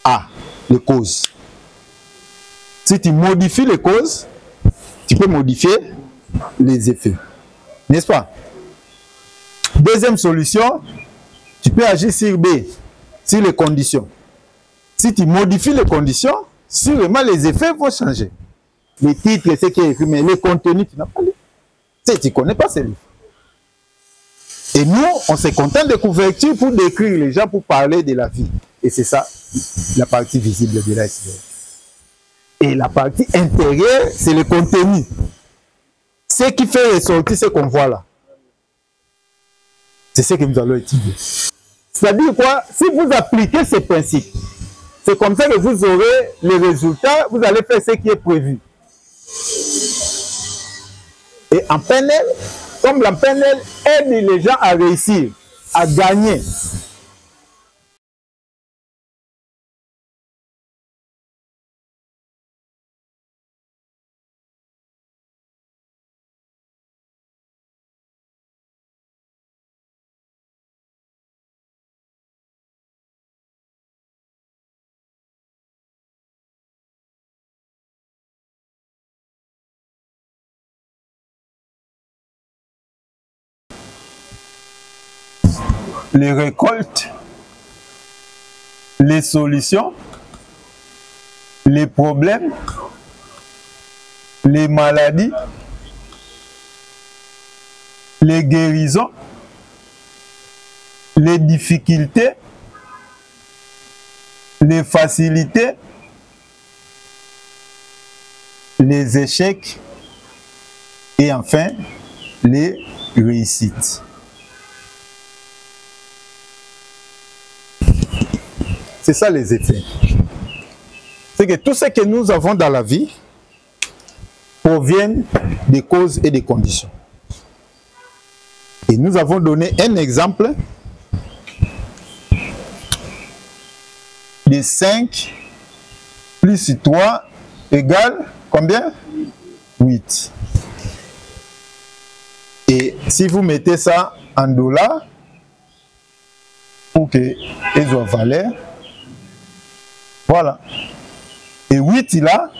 A, les causes. Si tu modifies les causes, tu peux modifier les effets. N'est-ce pas? Deuxième solution, tu peux agir sur B, sur les conditions. Si tu modifies les conditions, sûrement les effets vont changer. Les titres, c'est ce qui est écrit, mais les contenus, tu n'as pas lu. Tu ne connais pas ces livres. Et nous, on se contente de couverture pour décrire les gens, pour parler de la vie. Et c'est ça, la partie visible de l'iceberg. Et la partie intérieure, c'est le contenu. Ce qui fait ressortir ce qu'on voit là. C'est ce que nous allons étudier. C'est-à-dire quoi? Si vous appliquez ces principes, c'est comme ça que vous aurez les résultats, vous allez faire ce qui est prévu. Et en PNL, comme la PNL aide les gens à réussir, à gagner. Les récoltes, les solutions, les problèmes, les maladies, les guérisons, les difficultés, les facilités, les échecs et enfin les réussites. C'est ça les effets. C'est que tout ce que nous avons dans la vie provient des causes et des conditions. Et nous avons donné un exemple de 5 plus 3 égale combien? 8. Et si vous mettez ça en dollars, pour que ils soient valeur, voilà. Et 8 là,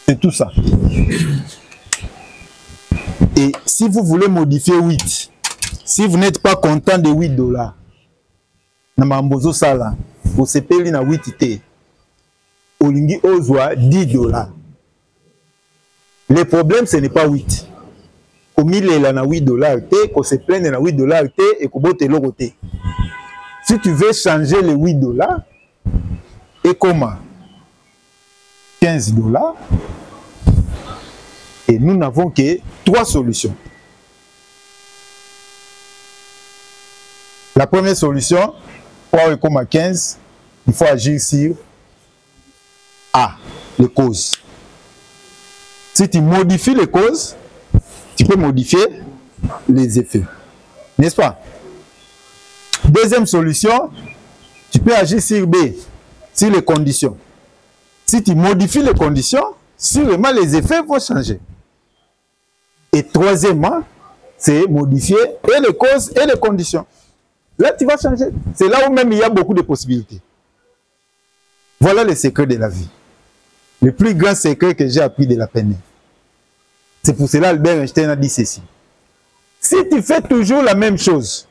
c'est tout ça. Et si vous voulez modifier 8, si vous n'êtes pas content de 8 dollars, namambozo sala, vous sepeli na 8 té, olingi ozwa 10 dollars. Le problème, ce n'est pas 8. Au milieu, là, na 8 dollars té, qu'on se plaigne na 8 dollars té, et qu'on botte l'euro té. Si tu veux changer les 8 dollars, et comment? 15 dollars. Et nous n'avons que 3 solutions. La première solution, pour 15, il faut agir sur A, les causes. Si tu modifies les causes, tu peux modifier les effets. N'est-ce pas? Deuxième solution, tu peux agir sur B, sur les conditions. Si tu modifies les conditions, sûrement les effets vont changer. Et troisièmement, c'est modifier et les causes et les conditions. Là, tu vas changer. C'est là où même il y a beaucoup de possibilités. Voilà le secret de la vie. Le plus grand secret que j'ai appris de la PNL. C'est pour cela Albert Einstein a dit ceci. Si tu fais toujours la même chose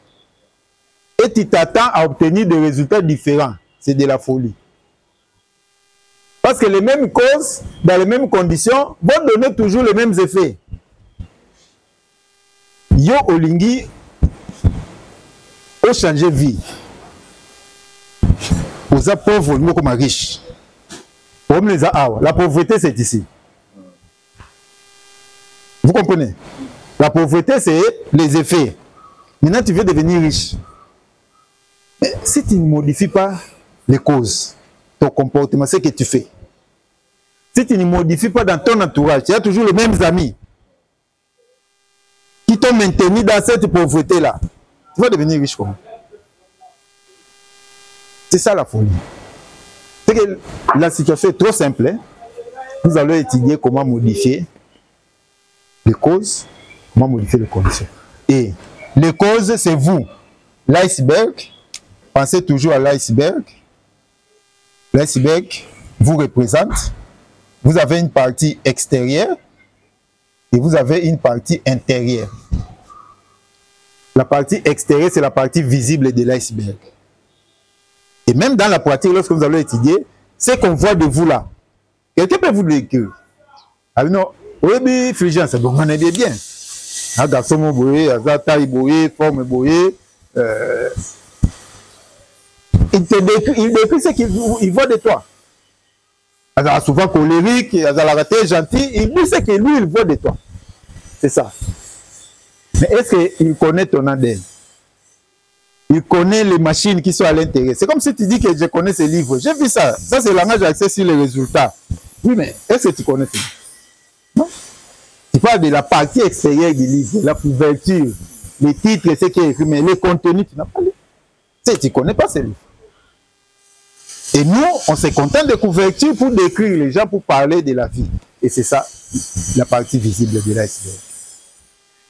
et tu t'attends à obtenir des résultats différents, c'est de la folie. Parce que les mêmes causes, dans les mêmes conditions, vont donner toujours les mêmes effets. Yo olingi o changer vie. Aux pauvres, nous comme riches. La pauvreté, c'est ici. Vous comprenez? La pauvreté, c'est les effets. Maintenant, tu veux devenir riche. Mais si tu ne modifies pas les causes, ton comportement, ce que tu fais, si tu ne modifies pas dans ton entourage, tu as toujours les mêmes amis qui t'ont maintenu dans cette pauvreté-là, tu vas devenir riche comment? C'est ça la folie. C'est que la situation est trop simple. Hein? Nous allons étudier comment modifier les causes, comment modifier les conditions. Et les causes, c'est vous. L'iceberg, pensez toujours à l'iceberg. L'iceberg vous représente. Vous avez une partie extérieure et vous avez une partie intérieure. La partie extérieure, c'est la partie visible de l'iceberg. Et même dans la pratique, lorsque vous allez étudier, ce qu'on voit de vous là, quelqu'un peut vous le dire. Alors non, oui, Fulgence, ça doit m'en bien. Un garçon boyé, un taille boyé, forme boyé. Il décrit ce qu'il voit de toi. Il est souvent colérique, il est gentil, il dit ce que lui, il voit de toi. C'est ça. Mais est-ce qu'il connaît ton ADN? Il connaît les machines qui sont à l'intérieur. C'est comme si tu dis que je connais ces livres. J'ai vu ça. Ça, c'est le langage axé sur les résultats. Oui, mais est-ce que tu connais ça? Non. Tu parles de la partie extérieure du livre, la couverture, les titres, ce qui est écrit, mais le contenu, tu n'as pas lu. Tu ne connais pas ces livres. Et nous, on se contente de couverture pour décrire les gens, pour parler de la vie. Et c'est ça, la partie visible de l'iceberg.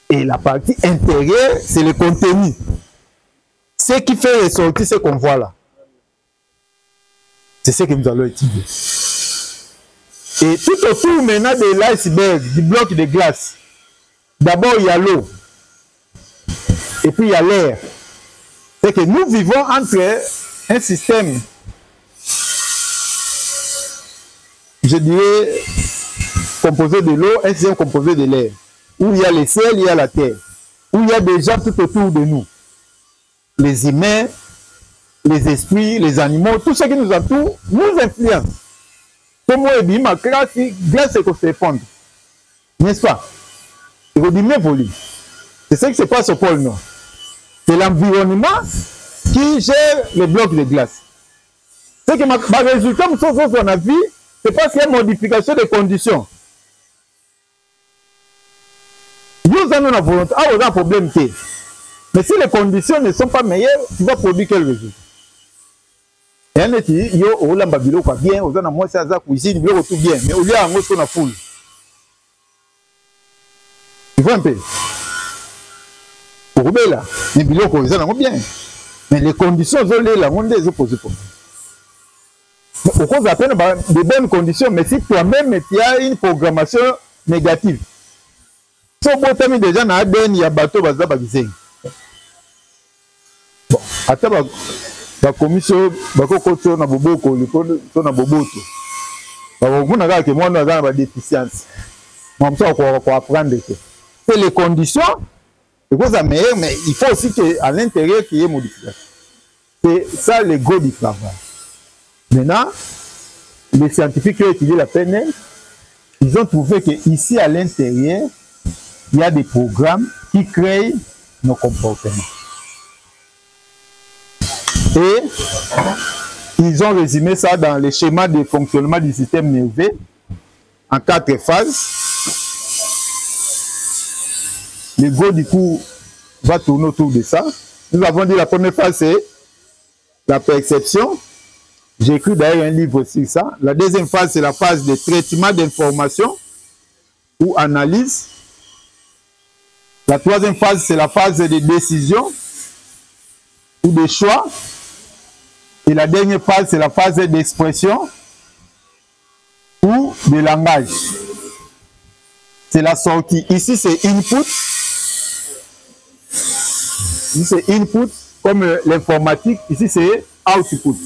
Et la partie intérieure, c'est le contenu. Ce qui fait ressortir ce qu'on voit là. C'est ce que nous allons étudier. Et tout autour maintenant de l'iceberg, du bloc de glace, d'abord il y a l'eau. Et puis il y a l'air. C'est que nous vivons entre un système, je dirais, composé de l'eau, un système composé de l'air. Où il y a le ciel, il y a la terre. Où il y a des gens tout autour de nous. Les humains, les esprits, les animaux, tout ce qui nous entoure, nous influence. Comme moi, je dis, ma classe, glace est qu'on se fondre. N'est-ce pas? Et vous dites, mais voler. C'est ce qui se passe au pôle Nord. C'est l'environnement qui gère les blocs de glace. C'est que ma résultat, on a vu, c'est parce qu'il y a une modification des conditions. Nous avons la volonté, on a un problème. Mais si les conditions ne sont pas meilleures, tu vas produire quel résultat? Et on est dit, yo, on a babilo quoi bien, on a moins ça cuisine, on tout bien, mais au lieu en gros, on a foule. Tu vois un peu? Pour là, les bilots qu'on a bien, mais les conditions sont là, on les oppose pas. Au cause d'appel de bonnes conditions, mais si toi-même tu as une programmation négative, si on peut déjà dans l'ADN, il y a bateau, il y a bateau. Bon, attends, la commission, on a beaucoup, on a beaucoup. On a que moi, on a des déficiences. On va apprendre. C'est les conditions, mais il faut aussi qu'à l'intérieur, qu'il y ait modification. C'est ça le go du travail. Maintenant, les scientifiques qui ont étudié la PNL, ils ont trouvé qu'ici, à l'intérieur, il y a des programmes qui créent nos comportements. Et ils ont résumé ça dans les schémas de fonctionnement du système nerveux en 4 phases. Le go, du coup, va tourner autour de ça. Nous avons dit la première phase, c'est la perception. J'ai écrit d'ailleurs un livre sur ça. La deuxième phase, c'est la phase de traitement d'information ou analyse. La troisième phase, c'est la phase de décision ou de choix. Et la dernière phase, c'est la phase d'expression ou de langage. C'est la sortie. Ici, c'est input. Ici, c'est input, comme l'informatique. Ici, c'est output.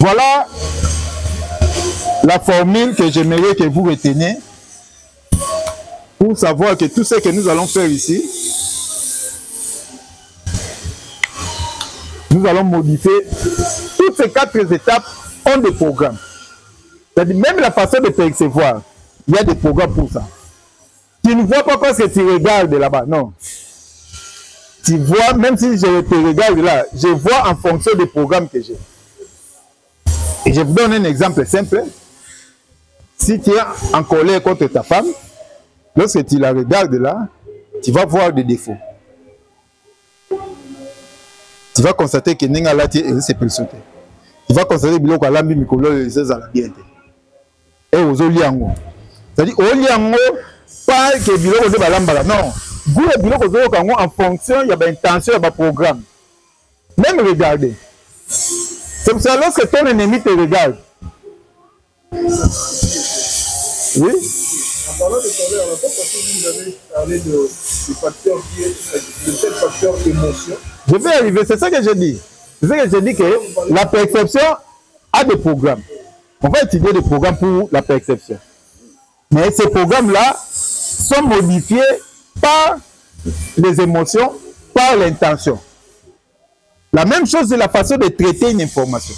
Voilà la formule que j'aimerais que vous reteniez pour savoir que tout ce que nous allons faire ici, nous allons modifier. Toutes ces 4 étapes ont des programmes. C'est-à-dire, même la façon de percevoir, il y a des programmes pour ça. Tu ne vois pas parce que tu regardes là-bas, non. Tu vois, même si je te regarde là, je vois en fonction des programmes que j'ai. Et je vous donne un exemple simple. Si tu es en colère contre ta femme, lorsque tu la regardes là, tu vas voir des défauts. Tu vas constater que Nenga Lati est sauté. Tu vas constater que Biloko Alambi Mikolo est à bien. Et aux Oliango. C'est-à-dire, Oliango, pas que Biloko de Balambala. Non. Vous, Biloko de Kango, en fonction, il y a une intention, il y a un programme. Même regarder. C'est pour ça lorsque ton ennemi te regarde. Oui. En parlant de colère, la fois passée, vous avez parlé du facteur qui est de tel facteur émotion. Je vais arriver, c'est ça que je dis. C'est ça que je dis que la perception a des programmes. On va étudier des programmes pour la perception. Mais ces programmes-là sont modifiés par les émotions, par l'intention. La même chose, c'est la façon de traiter une information.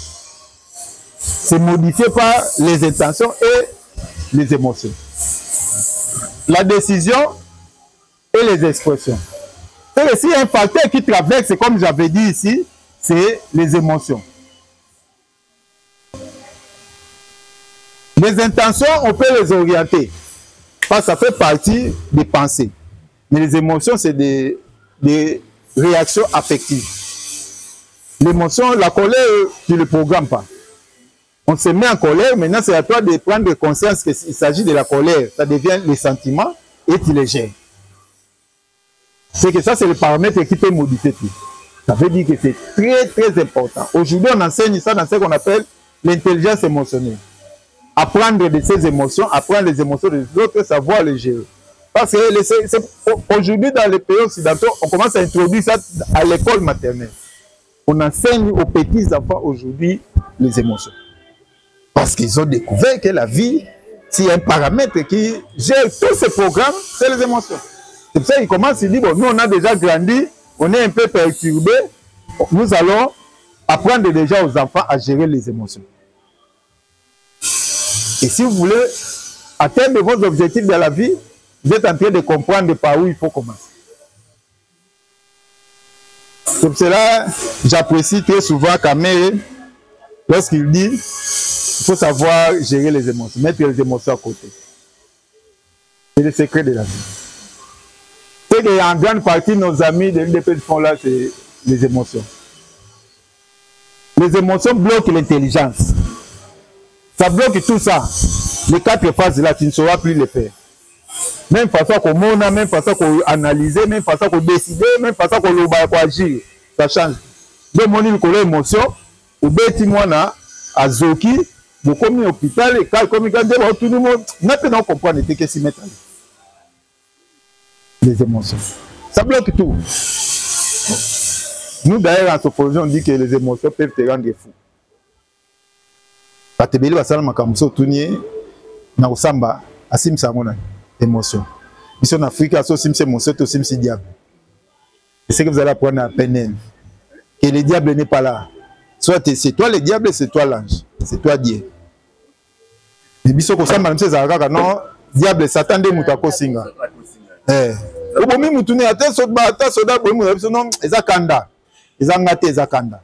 C'est modifié par les intentions et les émotions. La décision et les expressions. C'est aussi un facteur qui traverse, comme j'avais dit ici, c'est les émotions. Les intentions, on peut les orienter. Parce que ça fait partie des pensées. Mais les émotions, c'est des réactions affectives. L'émotion, la colère, tu ne le programmes pas. On se met en colère, maintenant c'est à toi de prendre conscience qu'il s'agit de la colère. Ça devient les sentiments et tu les gères. C'est que ça, c'est le paramètre qui peut modifier tout. Ça veut dire que c'est très, très important. Aujourd'hui, on enseigne ça dans ce qu'on appelle l'intelligence émotionnelle. Apprendre de ses émotions, apprendre les émotions des autres, savoir les gérer. Parce que aujourd'hui, dans les pays occidentaux, on commence à introduire ça à l'école maternelle. On enseigne aux petits enfants aujourd'hui les émotions. Parce qu'ils ont découvert que la vie, s'il y a un paramètre qui gère tous ces programmes, c'est les émotions. C'est pour ça qu'ils commencent à dire, bon, nous on a déjà grandi, on est un peu perturbé, nous allons apprendre déjà aux enfants à gérer les émotions. Et si vous voulez atteindre vos objectifs dans la vie, vous êtes en train de comprendre par où il faut commencer. C'est pour cela j'apprécie très souvent Kamere lorsqu'il dit il faut savoir gérer les émotions, mettre les émotions à côté. C'est le secret de la vie. C'est qu'en grande partie, nos amis de l'UDP font là, c'est les émotions. Les émotions bloquent l'intelligence. Ça bloque tout ça. Les 4 phases là, tu ne sauras plus les faire. Même façon qu'on monte, même façon qu'on analyse, même façon qu'on décide, même façon qu'on agir. Ça change. Donc, mon émotion, au Bétimouana, à Zoki, vous commis à l'hôpital, et quand tout le monde, maintenant on comprend que s'y mettre les émotions. Ça bloque tout. Nous, d'ailleurs, en sociologie, on dit que les émotions peuvent te rendre fou. Quand tu es là, makamso tournier, na osamba, asim sangona émotion. Ici en Afrique, asim c'est émotion, asim c'est diable. Et c'est que vous allez apprendre à peine que le diable n'est pas là. Soit c'est toi le diable, c'est toi l'ange, c'est toi Dieu. Mais biso ko samba nse za kaka non, diable Satan de mutako singa. Obomi mutune ata soda bomi biso non, eza kanda. Eza ngate eza kanda.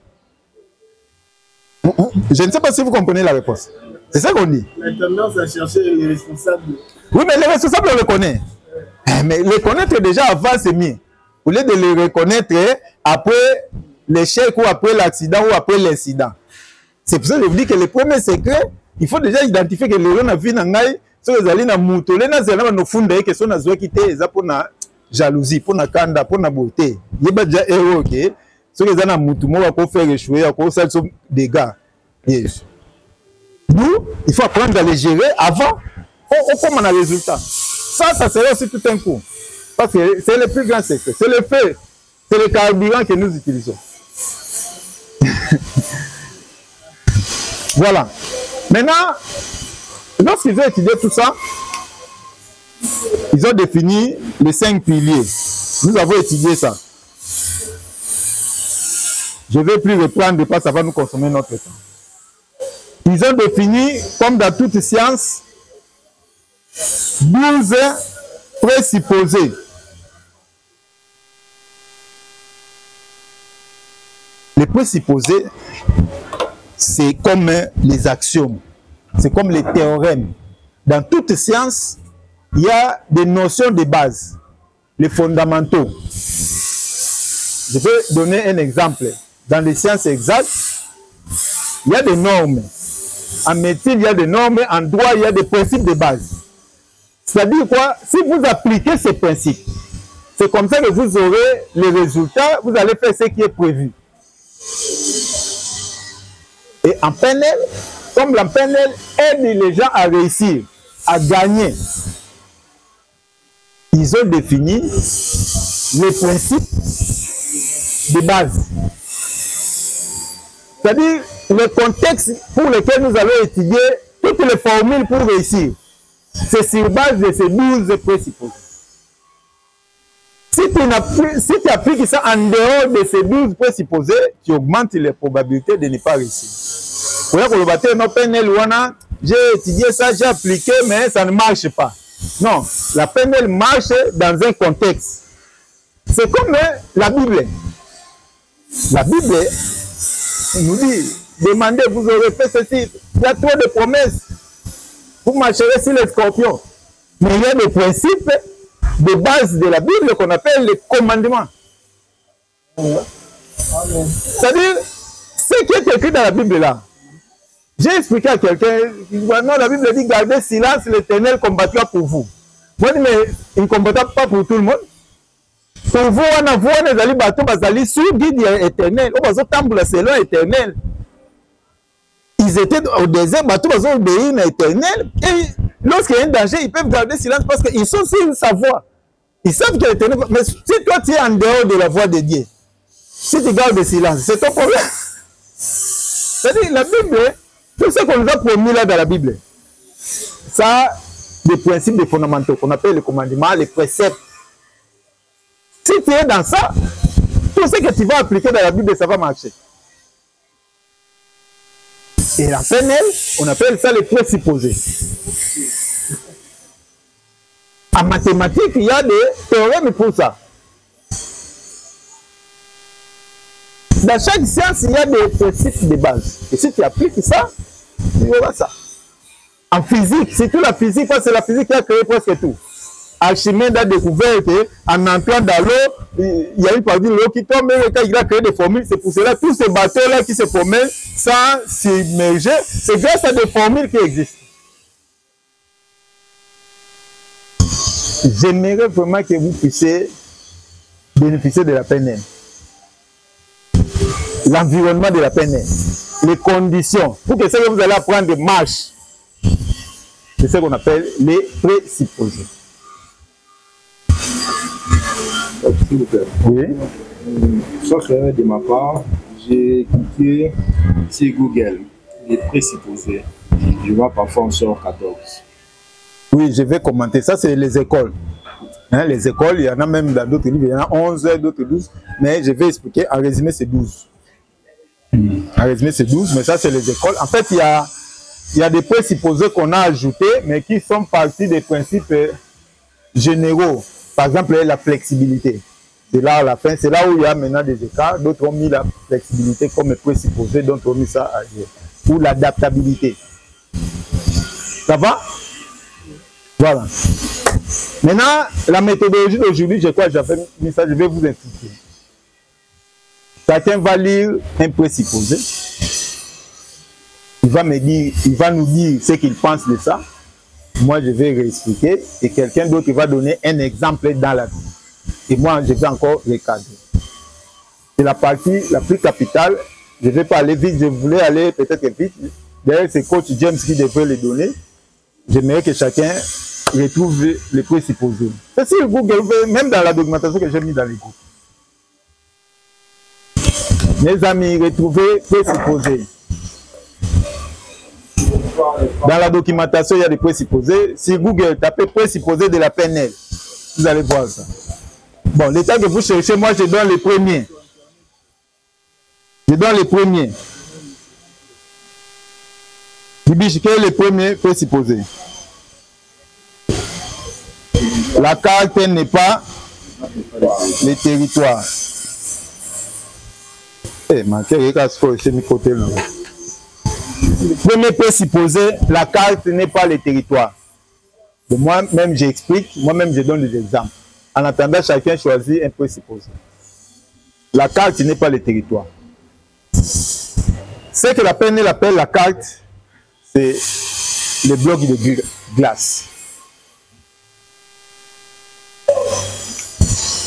Je ne sais pas si vous comprenez la réponse. C'est ça qu'on dit. La tendance à chercher les responsables. Oui, mais les responsables, on les connaît. Mais les connaître déjà avant, c'est mieux. Au lieu de les reconnaître après l'échec ou après l'accident ou après l'incident. C'est pour ça que je vous dis que le premier secret, il faut déjà identifier que les gens ont vu dans l'aïe, ceux qui ont mouto, les gens ont fondé que sont dans qui étaient pour la jalousie, pour la kanda, pour la beauté. Il y a déjà héros, ok? Ceux qui ont mouto, moi, pour faire échouer, pour faire des dégâts. Yes. Nous, il faut apprendre à les gérer avant, on commence un résultat. Ça serait aussi tout un coup. Parce que c'est le plus grand secret. C'est le feu, c'est le carburant que nous utilisons. Voilà. Maintenant, lorsqu'ils ont étudié tout ça, ils ont défini les 5 piliers. Nous avons étudié ça. Je ne vais plus reprendre parce que ça va nous consommer notre temps. Ils ont défini, comme dans toute science, 12 présupposés. Les présupposés, c'est comme les axiomes, c'est comme les théorèmes. Dans toute science, il y a des notions de base, les fondamentaux. Je vais donner un exemple. Dans les sciences exactes, il y a des normes. En médecine, il y a des normes. En droit, il y a des principes de base. C'est-à-dire quoi? Si vous appliquez ces principes, c'est comme ça que vous aurez les résultats, vous allez faire ce qui est prévu. Et en PNL, comme la PNL aide les gens à réussir, à gagner, ils ont défini les principes de base. C'est-à-dire le contexte pour lequel nous allons étudier toutes les formules pour réussir. C'est sur base de ces 12 présupposés. Si tu appliques ça en dehors de ces 12 présupposés, tu augmentes les probabilités de ne pas réussir. J'ai étudié ça, j'ai appliqué, mais ça ne marche pas. Non, la PNL marche dans un contexte. C'est comme la Bible. La Bible nous dit, demandez, vous aurez fait ceci. Il y a trop de promesses. Vous marcherez sur les scorpions. Mais il y a des principes de base de la Bible qu'on appelle les commandements. C'est-à-dire, ce qui est écrit dans la Bible là, j'ai expliqué à quelqu'un, non, la Bible dit gardez silence, l'Éternel combattra pour vous. Moi, je dis, mais il ne combattra pas pour tout le monde. Pour vous, on a vu les bateaux, ils sont sous guide éternel. On va s'entendre selon éternel. Ils étaient au désert, bateaux, ils ont obéi à l'éternel. Et lorsqu'il y a un danger, ils peuvent garder silence parce qu'ils sont sur sa voie. Ils savent que l'éternel. Mais si toi, tu es en dehors de la voie de Dieu, si tu gardes le silence, c'est ton problème. C'est-à-dire, la Bible, tout ce qu'on nous a promis là dans la Bible, ça, des principes des fondamentaux qu'on appelle les commandements, les préceptes. Si tu es dans ça, tout ce que tu vas appliquer dans la Bible, ça va marcher. Et la PNL, on appelle ça les présupposés. En mathématiques, il y a des théorèmes pour ça. Dans chaque science, il y a des principes de base. Et si tu appliques ça, tu verras ça. En physique, c'est tout la physique, parce que c'est la physique qui a créé presque tout. Archimède a découvert qu'en entrant dans l'eau, il y a une partie de l'eau qui tombe, et quand il a créé des formules, c'est pour cela que tous ces bateaux-là qui se promènent sans s'immerger, c'est grâce à des formules qui existent. J'aimerais vraiment que vous puissiez bénéficier de la PNL. L'environnement de la PNL, les conditions, pour que ce que vous allez apprendre marche. C'est ce qu'on appelle les présupposés. S'il vous plaît. Oui. Sauf erreur de ma part, j'ai cliqué sur Google, les présupposés. Je vois parfois on sort 14. Oui, je vais commenter. Ça, c'est les écoles. Hein, les écoles, il y en a même dans d'autres livres, il y en a 11, d'autres 12. Mais je vais expliquer. En résumé, c'est 12. En résumé, c'est 12, mais ça, c'est les écoles. En fait, il y a des présupposés qu'on a ajoutés, mais qui sont partis des principes généraux. Par exemple, la flexibilité. C'est là à la fin, c'est là où il y a maintenant des écarts. D'autres ont mis la flexibilité comme présupposé, d'autres ont mis ça à dire. Ou l'adaptabilité. Ça va? Voilà. Maintenant, la méthodologie d'aujourd'hui, je crois que j'avais mis ça, je vais vous expliquer. Chacun va lire un présupposé. Il va nous dire ce qu'il pense de ça. Moi, je vais réexpliquer et quelqu'un d'autre va donner un exemple dans la vie. Et moi, je vais encore recadrer. C'est la partie la plus capitale. Je ne vais pas aller vite, je voulais aller peut-être vite. D'ailleurs, c'est coach James qui devrait les donner. J'aimerais que chacun retrouve les présupposés. C'est sur Google, même dans la documentation que j'ai mis dans les groupes. Mes amis, retrouvez présupposés. Dans la documentation, il y a des présupposés. Si Google tapez présupposés de la PNL, vous allez voir ça. Bon, l'état que vous cherchez, moi je donne les premiers. Je donne les premiers. Bibiche, quel est le premier présupposé? La carte n'est pas le territoire. Eh, ma côté là. Premier présupposé, la carte n'est pas le territoire. Moi-même, j'explique, moi-même, je donne des exemples. En attendant, chacun choisit un présupposé. La carte n'est pas le territoire. Ce que la PNL appelle la carte, c'est les blocs de glace.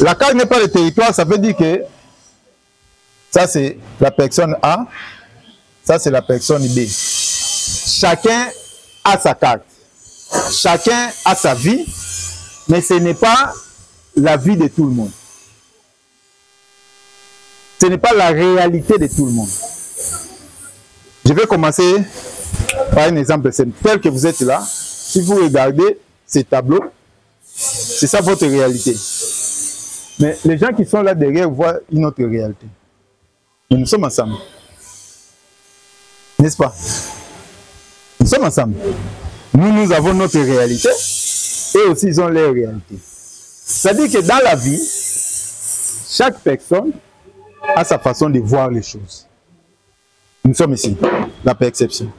La carte n'est pas le territoire, ça veut dire que ça, c'est la personne A. Ça, c'est la personne B. Chacun a sa carte. Chacun a sa vie, mais ce n'est pas la vie de tout le monde. Ce n'est pas la réalité de tout le monde. Je vais commencer par un exemple simple. Tel que vous êtes là, si vous regardez ces tableaux, c'est ça votre réalité. Mais les gens qui sont là derrière voient une autre réalité. Mais nous sommes ensemble. N'est-ce pas? Nous sommes ensemble. Nous avons notre réalité et aussi ils ont leur réalité. C'est-à-dire que dans la vie, chaque personne a sa façon de voir les choses. Nous sommes ici, la perception.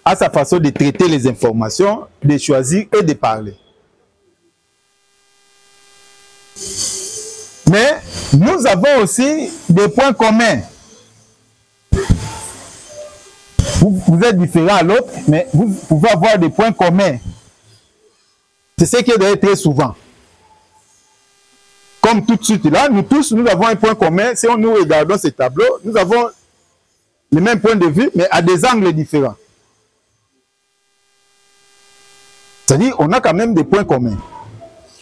A sa façon de traiter les informations, de choisir et de parler. Mais nous avons aussi des points communs. Vous êtes différents à l'autre, mais vous pouvez avoir des points communs. C'est ce qui est d'ailleurs très souvent. Comme tout de suite là, nous tous, nous avons un point commun. Si nous regardons ces tableaux, nous avons le même point de vue, mais à des angles différents. C'est-à-dire, on a quand même des points communs.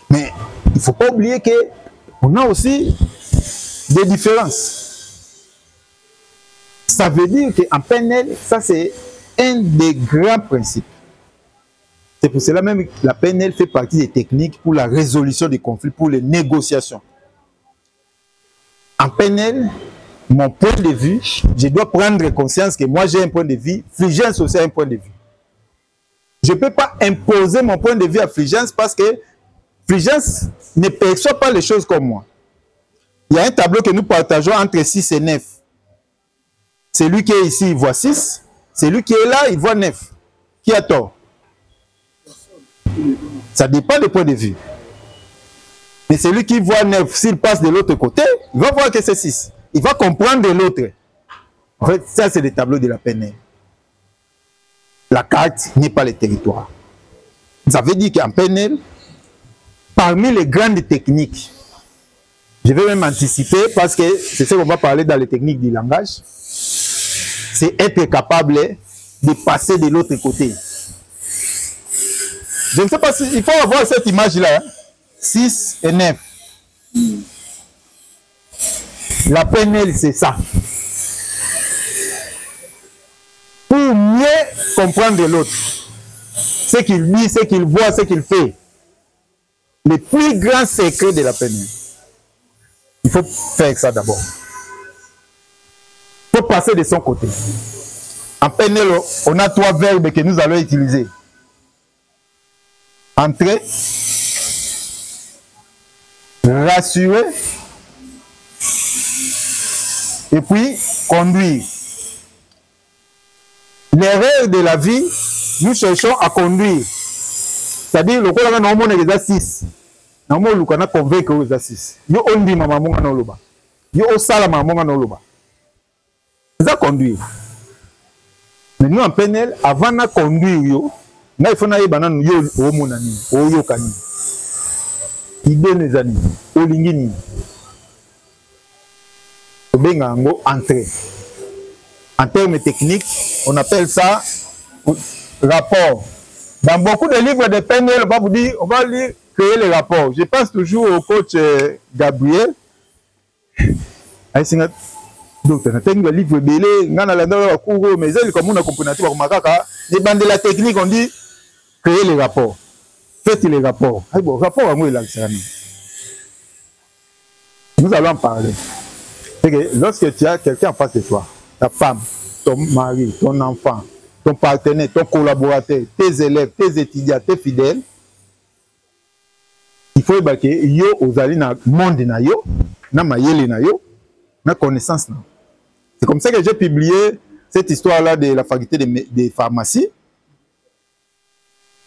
Mais il ne faut pas oublier qu'on a aussi des différences. Ça veut dire qu'en PNL, ça c'est un des grands principes. C'est pour cela même que la PNL fait partie des techniques pour la résolution des conflits, pour les négociations. En PNL, mon point de vue, je dois prendre conscience que moi j'ai un point de vue, Fulgence aussi a un point de vue. Je ne peux pas imposer mon point de vue à Fulgence parce que Fulgence ne perçoit pas les choses comme moi. Il y a un tableau que nous partageons entre 6 et 9. Celui qui est ici, il voit 6. Celui qui est là, il voit 9. Qui a tort? Ça dépend du point de vue. Mais celui qui voit 9, s'il passe de l'autre côté, il va voir que c'est 6. Il va comprendre de l'autre. En fait, ça, c'est le tableau de la PNL. La carte n'est pas le territoire. Ça veut dire qu'en PNL, parmi les grandes techniques, je vais même anticiper parce que c'est ce qu'on va parler dans les techniques du langage, c'est être capable de passer de l'autre côté. Je ne sais pas si il faut avoir cette image-là. Hein? 6 et 9. La PNL, c'est ça. Pour mieux comprendre l'autre. Ce qu'il dit, ce qu'il voit, ce qu'il fait. Le plus grand secret de la PNL. Il faut faire ça d'abord. Il faut passer de son côté. En PNL, on a 3 verbes que nous allons utiliser. Entrer, rassurer et puis conduire. L'erreur de la vie, nous cherchons à conduire. C'est-à-dire, le quoi on a déjà 6. Nous avons convaincre aux 6. Yo on dit maman mon loba. Yo osala maman mon loba. Ça conduire. Mais nous en PNL, avant de conduire yo, il faut que nous yo omonani, oyo kani. Idée les amis, olingini. Obengango entrer. En termes techniques, on appelle ça rapport. Dans beaucoup de livres de PNL, on va lire créer les rapports. Je pense toujours au coach Gabriel. Donc, on a un livre belé, on a un mais il comme on a compris de la technique, on dit créer les rapports. Faites les rapports. Bon, rapport à moi, nous allons en parler. Lorsque tu as quelqu'un en face de toi, ta femme, ton mari, ton enfant, ton partenaire, ton collaborateur, tes élèves, tes étudiants, tes fidèles, il faut que yo ozali na monde na yo, na mayele na yo, na connaissance na. C'est comme ça que j'ai publié cette histoire-là de la faculté de pharmacie.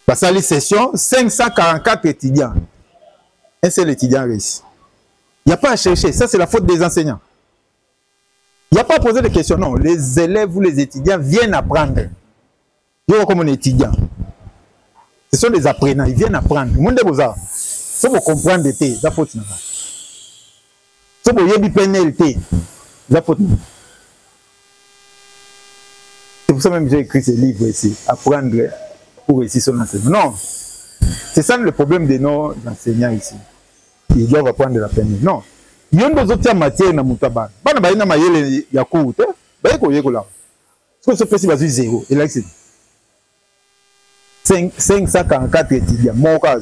Parce que la session, 544 étudiants. Un seul étudiant réussi. Il n'y a pas à chercher, ça c'est la faute des enseignants. Il n'y a pas à poser de questions, non. Les élèves ou les étudiants viennent apprendre. Ils sont comme un étudiant. Ce sont des apprenants, ils viennent apprendre. Le monde est beau-arts. Si vous comprenez, c'est la faute. Si vous avez une pénalité, c'est la faute. pour ça même que j'ai écrit ce livre ici, apprendre pour réussir son enseignement. Non, c'est ça le problème de nos enseignants ici. Ils doivent apprendre de la peine. Non, il y a d'autres matières dans mon tabac. Pas dans ma yele ya courte, bah quoi là. Ce que ce fait c'est basé zéro. Et là c'est 544 étudiants, mon cas.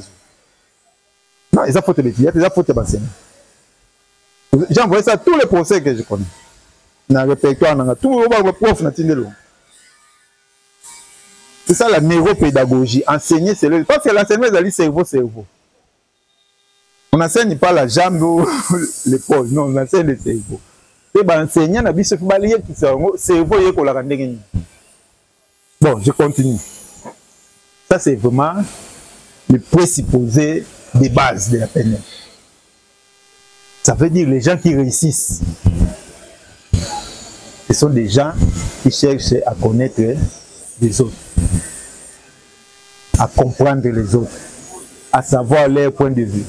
Non, ils ont faute d'étudiants, ils ont faute d'enseignants. J'ai envoyé ça à tous les procès que je connais. Dans le répertoire, dans tout le prof, c'est ça la neuropédagogie. Enseigner, c'est le. Parce que l'enseignement, c'est le cerveau. On n'enseigne pas la jambe ou l'épaule, non, on enseigne le cerveau. Et bien, enseignant, on a vu ce qu'il faut balayer le cerveau, il faut la rendre. Bon, je continue. Ça, c'est vraiment le présupposé des bases de la PNL. Ça veut dire les gens qui réussissent. Ce sont des gens qui cherchent à connaître les autres, à comprendre les autres, à savoir leur point de vue.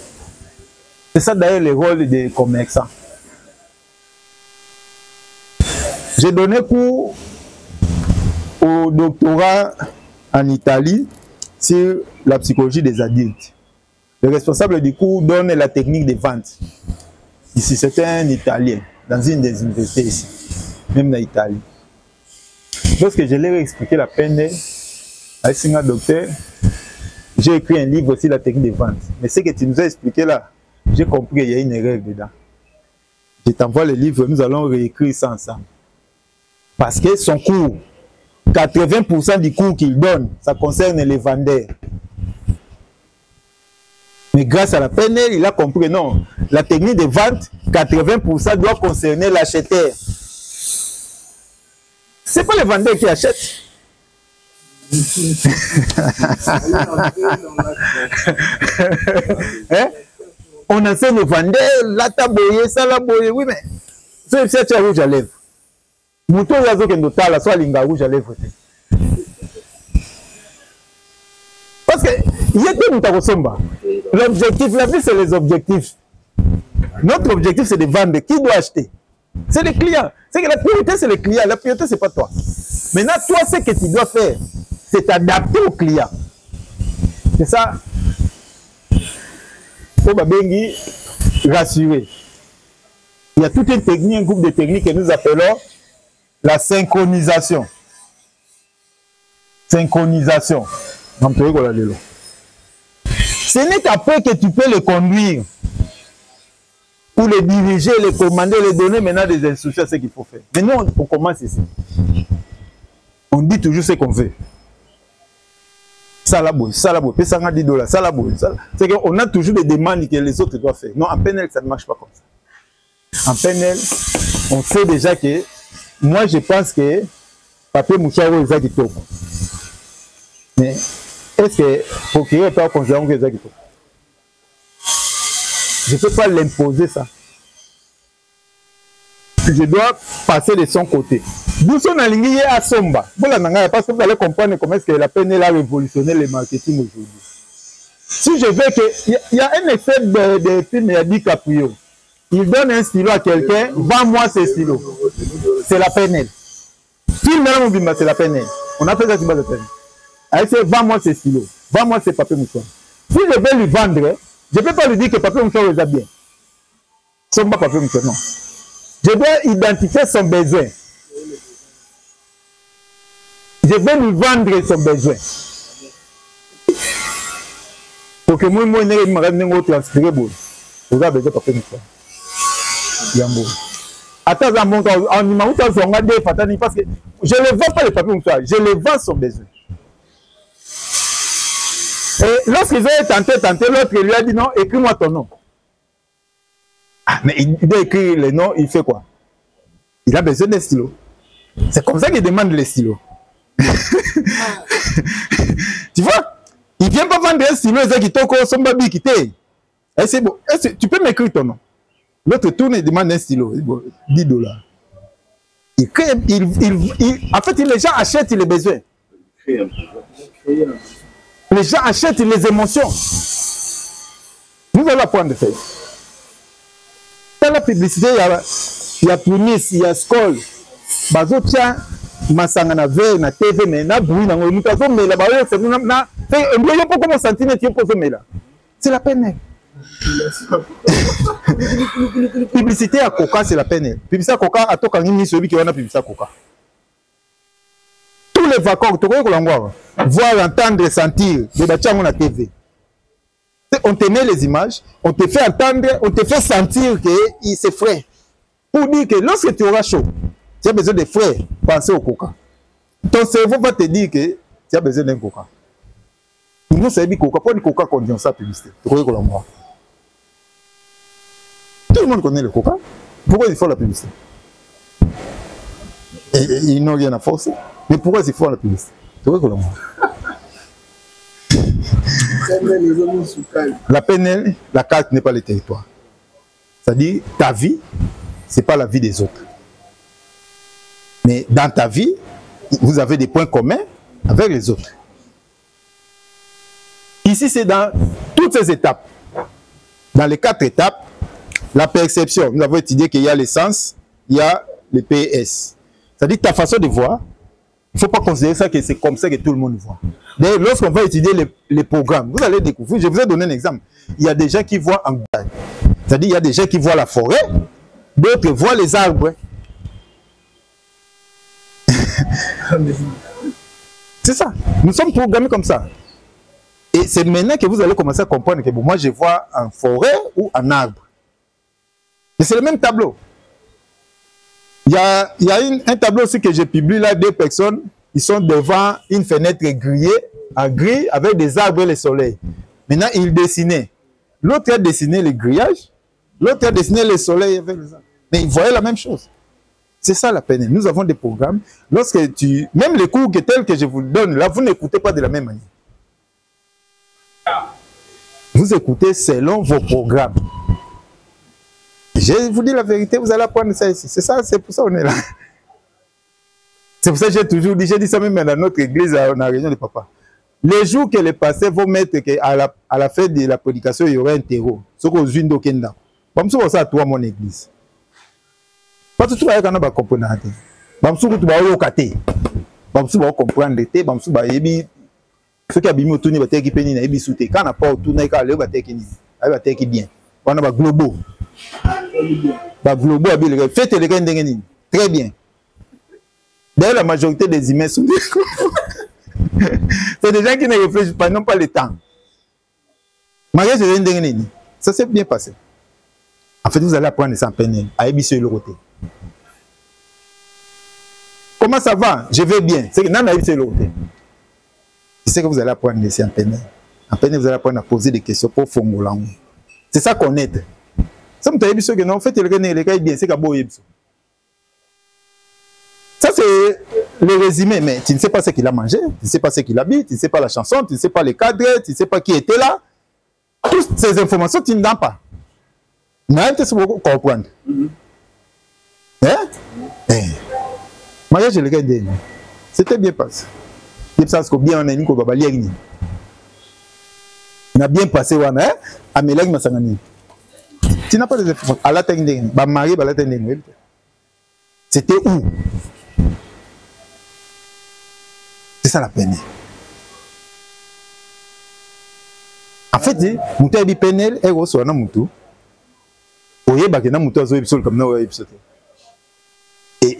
C'est ça d'ailleurs le rôle des commerçants. J'ai donné cours au doctorat en Italie sur la psychologie des adultes. Le responsable du cours donne la technique de vente. Ici, c'était un Italien, dans une des universités ici, même en Italie. Lorsque je leur ai expliqué la peine, avec un docteur, j'ai écrit un livre sur la technique de vente. Mais ce que tu nous as expliqué là, j'ai compris qu'il y a une erreur dedans. Je t'envoie le livre, nous allons réécrire ça ensemble. Parce que son cours, 80% du cours qu'il donne, ça concerne les vendeurs. Mais grâce à la PNL, il a compris non. La technique de vente, 80% doit concerner l'acheteur. Ce n'est pas le vendeur qui achète. Hein? On enseigne le vendeur, la taboye, ça la boye. Oui, mais c'est un rouge à lèvres. Mouton, il y a un total, soit linga rouge à lèvres. Parce que il y a deux Moutarosomba. L'objectif, la vie, c'est les objectifs. Notre objectif, c'est de vendre. Qui doit acheter? C'est les clients. C'est que la priorité, c'est les clients. La priorité, c'est pas toi. Maintenant, toi, ce que tu dois faire, c'est t'adapter aux clients. C'est ça. Faut Bengi rassurer. Il y a toute une technique, un groupe de techniques que nous appelons la synchronisation. Synchronisation. Ce n'est qu'après que tu peux les conduire, pour les diriger, les commander, les donner maintenant des instructions à ce qu'il faut faire. Mais nous, on commence ici. On dit toujours ce qu'on fait. Ça la boue, paye 110 $, ça la boue. C'est qu'on a toujours des demandes que les autres doivent faire. Non, en PNL, ça ne marche pas comme ça. En PNL, on sait déjà que, moi je pense que Papier Moucharo est qui tourne. Mais est-ce que procureur peut considérer que c'est qui tourne? Je ne peux pas l'imposer ça. Je dois passer de son côté. D'où sont alignés à Somba. Parce que vous allez comprendre comment est-ce que la PNL a révolutionné le marketing aujourd'hui. Si je veux que... Il y a un effet de film, il y a DiCaprio. Il donne un stylo à quelqu'un, vends-moi ce stylo. C'est la PNL. Film, c'est la PNL. On a fait ça sur base de PNL. Elle dit, vends-moi ce stylo. Vends-moi ce papier mouchoir. Si je vais lui vendre, je ne peux pas lui dire que papier mouchoir est bien. Somba papier mouchoir, non. Je dois identifier son besoin. Je vais lui vendre son besoin. Pour que moi, je me transférer. Vous avez besoin de papier mouchoir. Attends, parce que je ne vends pas le papier mouchoir, je le vends son besoin. Et lorsqu'ils ont tenté, l'autre lui a dit non, écris-moi ton nom. Ah, mais il doit écrire le nom, il fait quoi? Il a besoin d'un stylo. C'est comme ça qu'il demande le stylo. Tu vois? Il ne vient pas vendre un stylo, il dit son babi qui t'est. C'est bon. Tu peux m'écrire ton nom. L'autre tourne et demande un stylo. Bon, 10 $. En fait, les gens achètent les besoins. Les gens achètent les émotions. Nous allons apprendre de faire. Dans la publicité, il y a Punis, il y a Skoll. Bazo tient masanga na verre na TV mais na bruit na mutu azomela ba yo c'est na yo pour comment sentir tu pour somela c'est la peine. Publicité à Coca c'est la peine. Publicité à Coca à toka ngini celui qui wana publicité à Coca. Tous les vacances tu connais voir entendre sentir de bâtiment na TV. On te met les images, on te fait entendre, on te fait sentir que c'est frais. Pour dire que lorsque tu auras chaud, tu as besoin de frais, pensez au Coca. Ton cerveau va te dire que tu as besoin d'un Coca. Nous savons Coca, pas du Coca qu'on dit en sa publicité. Tu connais qu'on l'envoie. Tout le monde connaît le Coca. Pourquoi il faut la publicité? Ils n'ont rien à forcer. Mais pourquoi il faut la publicité? Tu connais qu'on l'envoie. La PNL, la carte n'est pas le territoire. C'est-à-dire, ta vie, ce n'est pas la vie des autres. Mais dans ta vie, vous avez des points communs avec les autres. Ici, c'est dans toutes ces étapes. Dans les 4 étapes, la perception, nous avons étudié qu'il y a l'essence, il y a le PS. C'est-à-dire, ta façon de voir, il ne faut pas considérer ça que c'est comme ça que tout le monde voit. D'ailleurs, lorsqu'on va étudier les programmes, vous allez découvrir, je vous ai donné un exemple. Il y a des gens qui voient en bas. C'est-à-dire, il y a des gens qui voient la forêt, d'autres voient les arbres. C'est ça. Nous sommes programmés comme ça. Et c'est maintenant que vous allez commencer à comprendre que bon, moi, je vois en forêt ou en arbre. Mais c'est le même tableau. Il y a un tableau aussi que j'ai publié là, 2 personnes, ils sont devant une fenêtre grillée, en gris, avec des arbres et le soleil. Maintenant, ils dessinaient. L'autre a dessiné le grillage, l'autre a dessiné le soleil avec les arbres. Mais ils voyaient la même chose. C'est ça la peine. Nous avons des programmes. Lorsque même les cours tels que je vous donne, là, vous n'écoutez pas de la même manière. Vous écoutez selon vos programmes. Je vous dis la vérité, vous allez apprendre ça ici. C'est ça, c'est pour ça qu'on est là. C'est pour ça que j'ai toujours dit, j'ai dit ça même dans notre église, à la réunion de papa. Les jours que les pasteurs vont mettre qu'à la fin de la prédication, il y aura un terreau. Ce qu'on a d'Okenda. Comme ça, à toi, mon église. Pas tout le monde va comprendre. Comme ça, tu vas comprendre. Comme ça, tu vas comprendre. Comme ça, tu vas comprendre. Ceux qui habitent autour de la terre qui peine, ils sont quand on n'a pas autour de la terre qui bien. On a un globo. Un globo, faites les gens très bien. D'ailleurs, la majorité des humains sont des c'est des gens qui ne réfléchissent pas, n'ont pas le temps. Mariage, ça s'est bien passé. En fait, vous allez apprendre ça en peine. À Ebissé le côté. Comment ça va? Je vais bien. C'est que non, à Ebissé le côté. C'est ce que vous allez apprendre ici en peine. En peine, vous allez apprendre à poser des questions pour Fongola. C'est ça qu'on aide. Ça me dit que non, en fait, les gars, bien, c'est qu'à beau Ebissé. Ça, c'est le résumé, mais tu ne sais pas ce qu'il a mangé, tu ne sais pas ce qu'il habite, tu ne sais pas la chanson, tu ne sais pas les cadres, tu ne sais pas qui était là. Toutes ces informations, tu n'as pas. Mais tu sais comprendre. Hein? Mariage, je le regarde. C'était bien passé. On a bien passé. Tu n'as pas de informations. À la technique, c'était où? C'est ça la peine. En fait, mutu abi penel et reçoit na mutu. Oye ba na mutu azo episode comme na episode. Et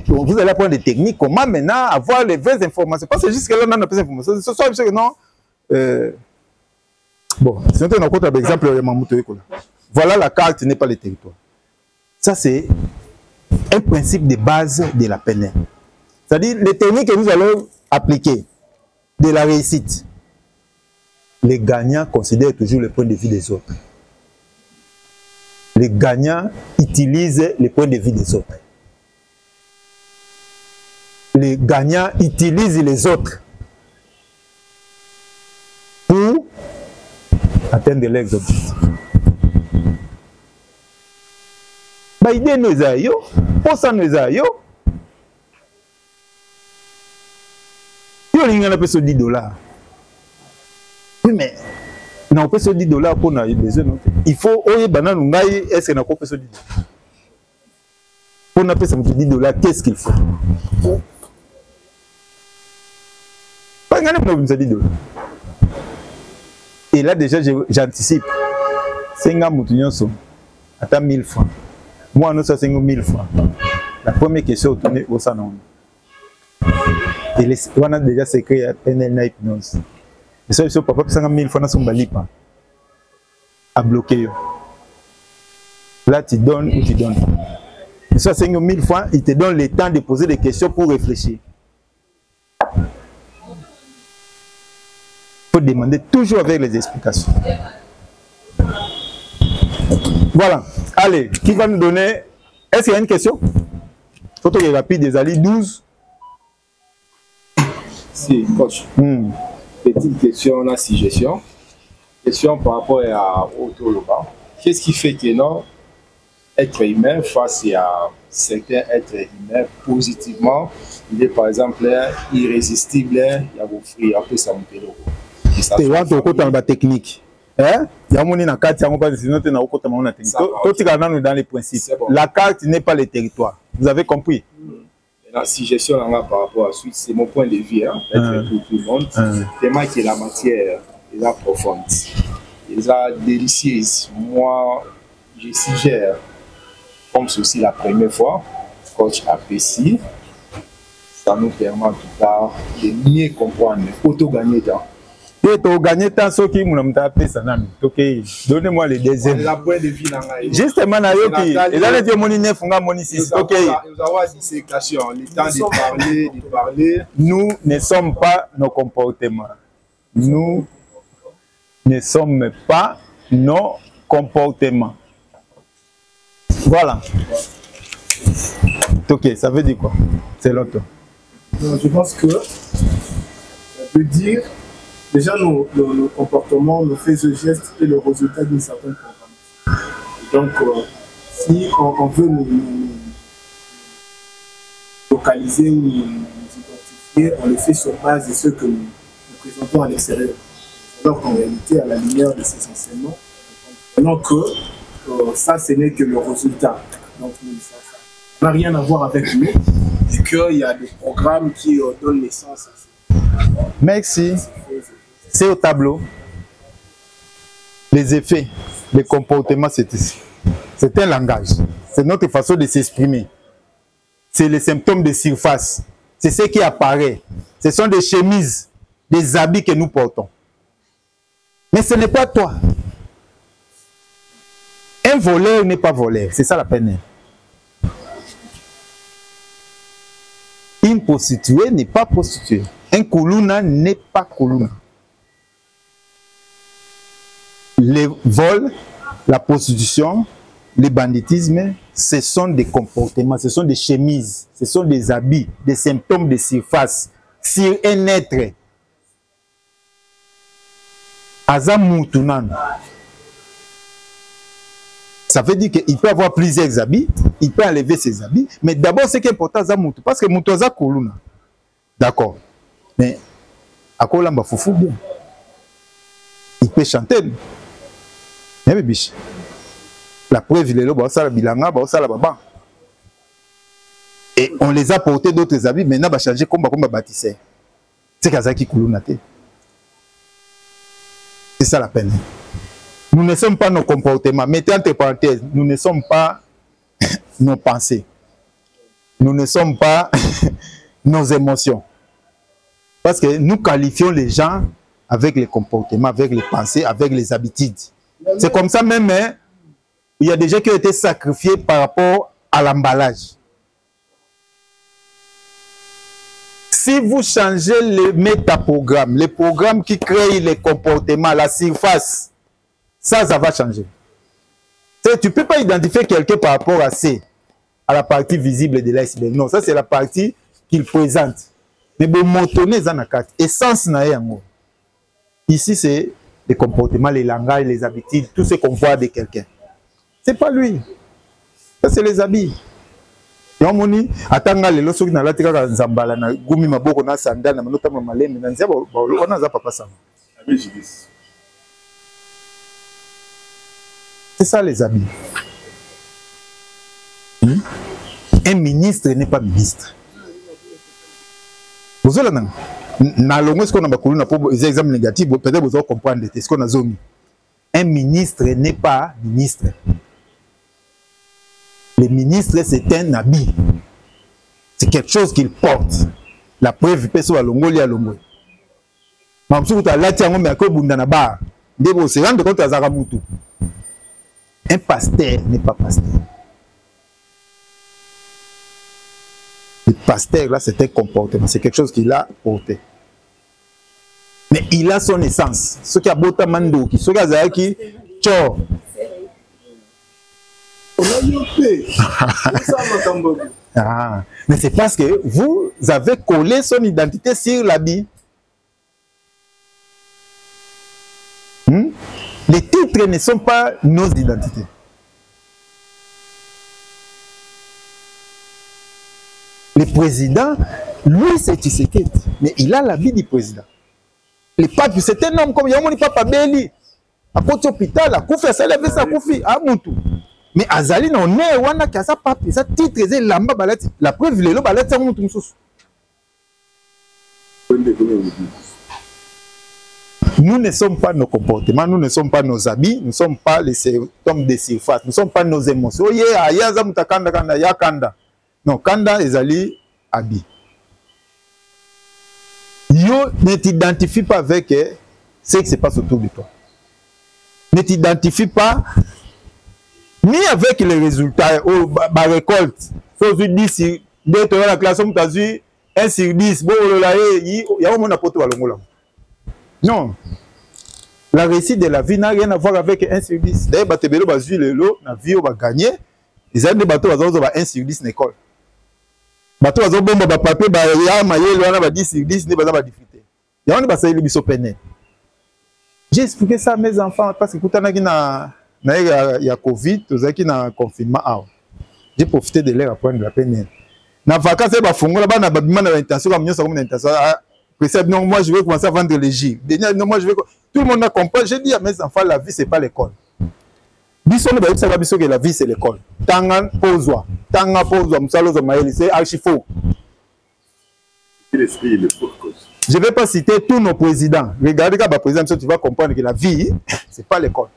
vous allez apprendre des techniques comment maintenant avoir les vraies informations. Parce que jusque là on a pas d'informations. Ce soit que non bon, si on a encore un exemple de mutu. Voilà la carte n'est pas le territoire. Ça c'est un principe de base de la peine. C'est-à-dire les techniques que nous allons appliquer de la réussite. Les gagnants considèrent toujours le point de vue des autres. Les gagnants utilisent le point de vue des autres. Les gagnants utilisent les autres pour atteindre leurs objectifs. Bah, idée nous a yo, pour ça nous a yo. Yo l'inga na peso $10. Oui mais na peso $10 pour na besoin non. Il faut oye banana ngai est-ce que na ko peso $10. Pour na peso $10, qu'est-ce qu'il faut? Et là, déjà, j'anticipe. C'est un moutonioso. Attends 1000 francs. Moi, nous, ça, c'est 1000 francs. La première question, tourner au salon. Et on a déjà sécrit à PNL hypnose. Mais ça, il papa, 1000 francs, son balipa. À bloquer. Là, tu donnes ou tu donnes. Et ça, c'est 1000 francs, il te donne le temps de poser des questions pour réfléchir. Il faut demander toujours avec les explications. Voilà. Allez, qui va nous donner... Est-ce qu'il y a une question? Photo est rapide des alliés 12. Si, coach. Petite question, la suggestion. Question par rapport à Autoloba. Qu'est-ce qui fait que non, être humain face à certains êtres humains positivement, il est par exemple irrésistible, il y a vos fruits, après ça me fait c'est là tu as la technique. Il y a mon carte, sinon tu n'as pas de technique. Tout est dans les principes. La carte n'est pas le territoire. Vous avez compris? La suggestion par rapport à suite, c'est mon point de vue, hein, pour tout le monde. Tellement que la matière est profonde, elle est délicieuse. Moi, je suggère, comme ceci la première fois, coach apprécie, ça nous permet en tout cas de mieux comprendre, auto-gagner temps. Gagner tant ce qui m'a appelé ça. Donnez-moi les deuxièmes. Justement, il a dit mon 9, mon 6. Ok. Nous avons une dissécation, le temps de parler. Nous ne sommes pas nos comportements. Nous ne sommes pas nos comportements. Voilà. Ok, ça veut dire quoi? C'est l'autre. Je pense que ça veut dire déjà nos comportements, nos faits et gestes et le résultat d'une certaine programmation. Donc, si on veut nous localiser ou nous identifier, on le fait sur base de ce que nous présentons à l'extérieur. Alors qu'en réalité, à la lumière de ces enseignements, nous comprenons que ça, ce n'est que le résultat. Donc, ça n'a rien à voir avec nous, et qu'il y a des programmes qui donnent naissance à ça. Merci. C'est au tableau. Les effets, les comportements, c'est ici. C'est un langage. C'est notre façon de s'exprimer. C'est les symptômes de surface. C'est ce qui apparaît. Ce sont des chemises, des habits que nous portons. Mais ce n'est pas toi. Un voleur n'est pas voleur. C'est ça la peine. Une prostituée n'est pas prostituée. Un Koulouna n'est pas Koulouna. Les vols, la prostitution, le banditisme, ce sont des comportements, ce sont des chemises, ce sont des habits, des symptômes de surface sur un être. Azamoutunan. Ça veut dire qu'il peut avoir plusieurs habits, il peut enlever ses habits, mais d'abord ce qui est important, Azamoutou, parce que Moutouaza Koulouna. D'accord. Mais à quoi l'on va foufou bien? Il peut chanter. La preuve, il est là, et on les a portés d'autres habits, maintenant on va changer comme bâtisseur. C'est Kazaki Koulounate. C'est ça la peine. Nous ne sommes pas nos comportements. Mettez entre parenthèses, nous ne sommes pas nos pensées. Nous ne sommes pas nos émotions. Parce que nous qualifions les gens avec les comportements, avec les pensées, avec les habitudes. C'est comme ça même, hein, il y a des gens qui ont été sacrifiés par rapport à l'emballage. Si vous changez le métaprogramme, les programmes qui créent les comportements, la surface, ça va changer. Tu ne peux pas identifier quelqu'un par rapport à la partie visible de l'iceberg. Non, ça c'est la partie qu'il présente. Mais bon, montonner dans la carte. Essence n'a rien. Ici, c'est les comportements, les langages, les habitudes, tout ce qu'on voit de quelqu'un. C'est pas lui. Ça, c'est les habits. Et on dit, attends, les lois sont dans la terre, dans Zambala, na gumi maboko na sandal, na manota mamalem, na nzia, on a za papa ça. C'est ça les habits. Un ministre n'est pas ministre. Vous allez Na longo ce qu'on a bakulu na pour des exemples négatifs, peut-être vous allez comprendre ce qu'on a zomi. Un ministre n'est pas ministre. Le ministre, c'est un habit. C'est quelque chose qu'il porte. La preuve, il peut se voir longo li a longo. Même si vous avez la tiango mais à quoi bundana bar. Debo se rendre compte à Zaramutu. Un pasteur n'est pas pasteur. Le pasteur, là, c'est un comportement. C'est quelque chose qu'il a porté. Mais il a son essence. Ce qui a bota mando, ce qui a zaki, tcho. Ah, mais c'est parce que vous avez collé son identité sur l'habit. Les titres ne sont pas nos identités. Le président, lui, c'est Tshisekedi, mais il a l'habit du président. Le pape, c'est un homme comme Yamoni Papa Beli. À côté hôpital, à Koufi, à Salave, à Koufi, à Moutou. Mais Azali, on est on a qu'à sa pape, ça titre, c'est lamba balette. La preuve, le balette, c'est Moutou. Nous ne sommes pas nos comportements, nous ne sommes pas nos habits, nous ne sommes pas les symptômes de surface, nous ne sommes pas nos émotions. Oh yeah, yaza mutakanda kanda ya kanda. Non, kanda ezali habit. Yo ne t'identifie pas avec ce qui se passe autour de toi. Ne t'identifie pas ni avec les résultats ou la récolte. Faut dire 10 sur 2 dans la classe, on t'a dit 1 sur 10. Bon, il y a un monde à porter à l'ongolo. Non. La réussite de la vie n'a rien à voir avec 1 sur 10. D'ailleurs, Batebelo va jouer le lot, la vie va gagner. Les autres bateaux vont 1 sur 10 l'école. Bateau vont bomber papier, il y a un 10 sur 10, il y a difficulté. Il y a un bassin qui est peine. J'ai expliqué ça à mes enfants parce que quand il y a Covid, il y a un confinement. J'ai profité de leur apprendre la peine. Dans les vacances, il y a une intention, non, moi je vais commencer à vendre les gilets. Non, moi je vais. Tout le monde a compris. J'ai dit à mes enfants, la vie, ce n'est pas l'école. La vie, c'est l'école. Tanga poswa. Tanga poswa. C'est archi faux. Je ne vais pas citer tous nos présidents. Regardez quand le président, tu vas comprendre que la vie, ce n'est pas l'école.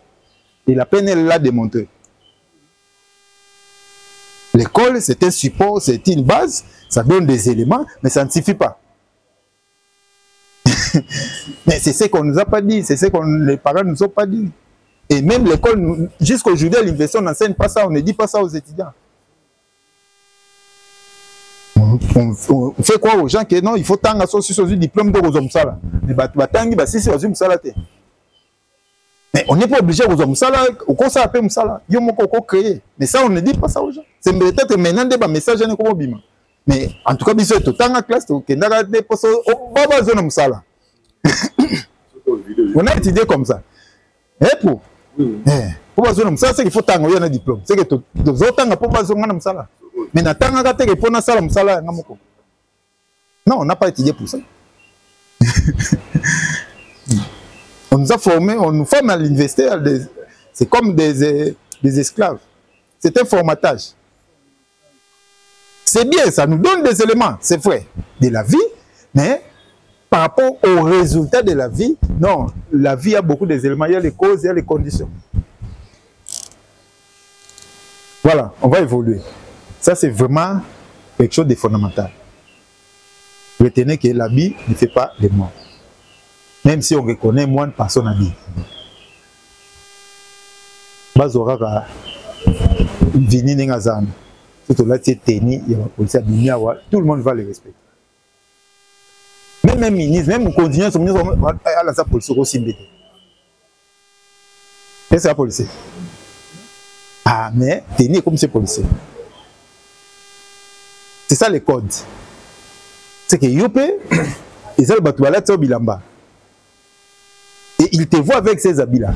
Et la peine, elle l'a démontré. L'école, c'est un support, c'est une base, ça donne des éléments, mais ça ne suffit pas. Mais c'est ce qu'on ne nous a pas dit, c'est ce que les parents ne nous ont pas dit. Et même l'école, jusqu'aujourd'hui, à l'université, on n'enseigne pas ça, on ne dit pas ça aux étudiants. On fait croire aux gens que non, il faut tant associer sur le diplôme de Rosomsala. Mais on n'est pas obligé de Rosomsala, au conseil appelle Moussala, il y a créé. Mais ça, on ne dit pas ça aux gens. C'est peut-être maintenant des messages, mais en tout cas, il y a tout le classe, on a étudié comme ça. Et pour ça, c'est qu'il faut tango un diplôme. C'est que tout le temps, pour ça. Mais na tanga kate que pona sala musala ngamoko. Non, on n'a pas étudié pour ça. On nous a formés, on nous forme à l'université. C'est comme des esclaves. C'est un formatage. C'est bien, ça nous donne des éléments, c'est vrai, de la vie, mais par rapport aux résultats de la vie, non, la vie a beaucoup d'éléments, il y a les causes, il y a les conditions. Voilà, on va évoluer. Ça, c'est vraiment quelque chose de fondamental. Retenez que l'habit ne fait pas les morts. Même si on reconnaît moins de personnes habillées. Bazoraka, Vini Nengazan, tout là, c'est Teni, il y a la police, tout le monde va les respecter. Même un ministre, même on continue, son ministre, la police aussi embêté. Qu'est-ce que c'est la police? Ah, mais Teni est comme ces policiers. C'est ça les codes. C'est que Yopé, ils ont le bilamba. Et il te voit avec ces habits-là.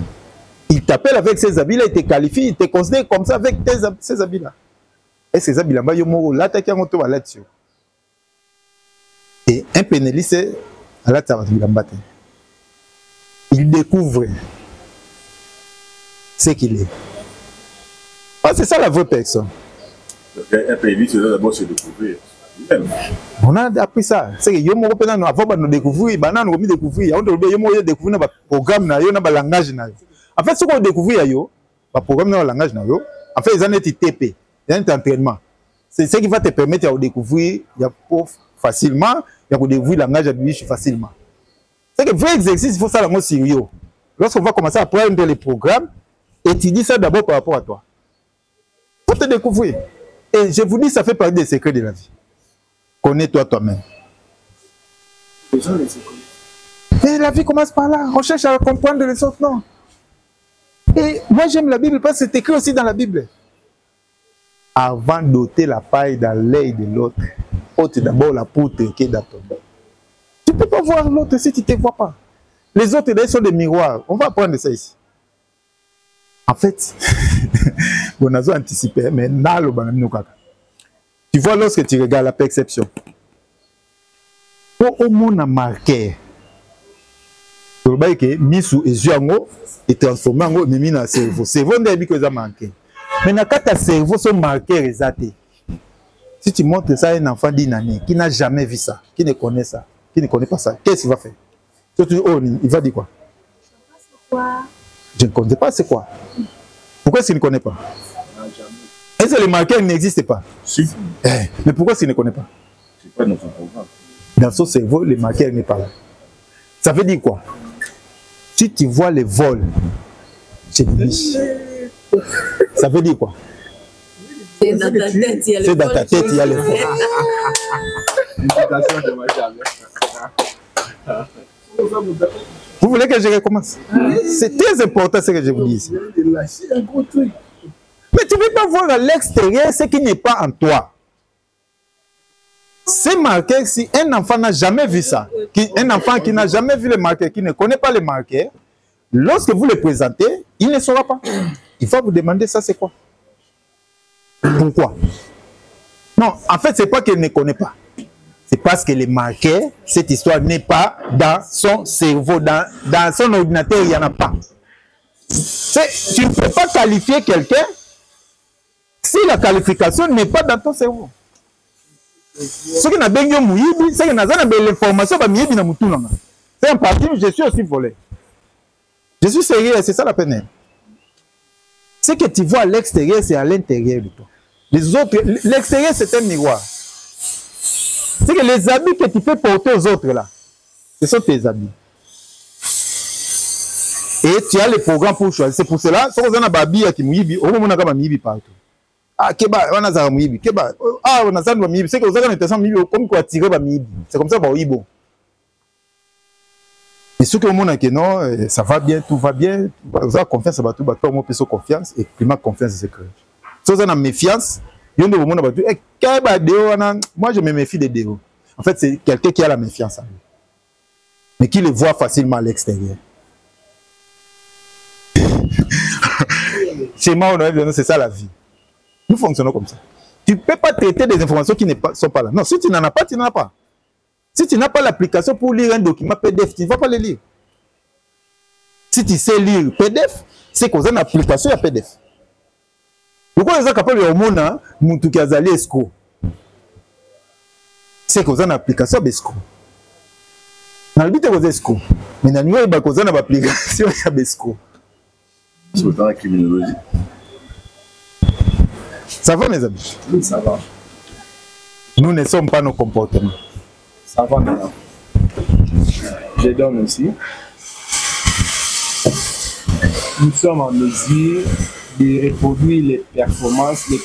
Il t'appelle avec ces habits-là, il te qualifie, il te considère comme ça avec ces habits-là. Et ces habits-là, et un pénaliste, il découvre ce qu'il est. Ah, c'est ça la vraie personne. Un pénaliste, c'est d'abord se découvrir. On a appris ça. C'est que yomo pena no avant de découvrir, banane on découvrir. On doit yomo découvrir na programme na yo na ba langage na yo. En fait ce qu'on découvrir yo, ba programme na langage na yo. En fait ils en étaient TP, ils en entraînement. C'est ce qui va te permettre de découvrir facilement, de découvrir le langage de facilement. C'est que vrai exercice, il faut ça le sérieux. Lorsqu'on va commencer à prendre les programmes, étudie ça d'abord par rapport à toi. Il faut te découvrir. Et je vous dis, ça fait partie des secrets de la vie. Connais-toi toi-même. Les gens les connaissent. Et la vie commence par là. On cherche à comprendre les autres, non. Et moi, j'aime la Bible parce que c'est écrit aussi dans la Bible. Avant d'ôter la paille dans l'œil de l'autre, ôte d'abord la poutre qui est dans ton œil. Tu ne peux pas voir l'autre si tu ne te vois pas. Les autres, d'ailleurs, sont des miroirs. On va apprendre ça ici. En fait, on a anticipé, mais tu vois, lorsque tu regardes la perception, au monde a marqué, tu vois que Misu et Juango est transformé en mimi dans le cerveau. C'est vrai que ça a manqué. Mais quand ta cerveau sont marqués, résatés. Si tu montres ça à un enfant d'une année qui n'a jamais vu ça, qui ne connaît ça, qui ne connaît pas ça, qu'est-ce qu'il va faire? Oh, il va dire quoi? Je ne connais pas c'est quoi. Pourquoi s'il ne connaît pas? Est-ce que les marqueurs n'existent pas? Si. Mais pourquoi s'il ne connaît pas? C'est pas dans son programme. Dans son cerveau, les marqueurs n'est pas là. Ça veut dire quoi? Si tu vois les vols, c'est biche. Ça veut dire quoi? C'est dans ta tête, il y a les vols. C'est dans ta tête, il y a les vols. Vous voulez que je recommence? C'est très important ce que je vous dis ici. Mais tu ne peux pas voir à l'extérieur ce qui n'est pas en toi. C'est marqué, si un enfant n'a jamais vu ça, un enfant qui n'a jamais vu les marqueurs, qui ne connaît pas les marqueurs, lorsque vous les présentez, il ne saura pas. Il faut vous demander ça, c'est quoi? Pourquoi? Non, en fait, ce n'est pas qu'il ne connaît pas. C'est parce que les marqueurs, cette histoire n'est pas dans son cerveau, dans son ordinateur, il n'y en a pas. Tu ne peux pas qualifier quelqu'un si la qualification n'est pas dans ton cerveau. Ce qui n'a pas de c'est que l'information c'est un parti, je suis aussi volé. Je suis sérieux, c'est ça la peine. Ce que tu vois à l'extérieur, c'est à l'intérieur de toi. Les autres, l'extérieur, c'est un miroir. C'est que les habits que tu fais porter aux autres là, ce sont tes habits. Et tu as les programmes pour choisir. C'est pour cela, si on a un babi qui mouille, on a un mibi partout. Ah, keba, on a un mibi, keba, ah, on a un mibi. C'est que vous avez un mibi comme quoi tirer un mibi. C'est comme ça, bah, bon. Et ceux qui ont mon que non, ça va bien, tout va bien. Vous avez confiance à tout, bah, toi, moi, plus confiance et climat confiance, c'est que. Si vous avez une méfiance, moi je me méfie des déos. En fait, c'est quelqu'un qui a la méfiance en lui, mais qui le voit facilement à l'extérieur. Chez moi, c'est ça la vie. Nous fonctionnons comme ça. Tu ne peux pas traiter des informations qui ne sont pas là. Non, si tu n'en as pas, tu n'en as pas. Si tu n'as pas l'application pour lire un document PDF, tu ne vas pas le lire. Si tu sais lire PDF, c'est qu'on a une application à PDF. Pourquoi les gens capable de monde mutu qui azali escroc? C'est qu'on a une application escroc. Dans le but de escroc, mais dans le but de l'application escroc. C'est autant la criminologie. Ça va mes amis? Oui, ça va. Nous ne sommes pas nos comportements. Ça va maintenant. Je donne aussi. Nous sommes en mesure de reproduire les performances qui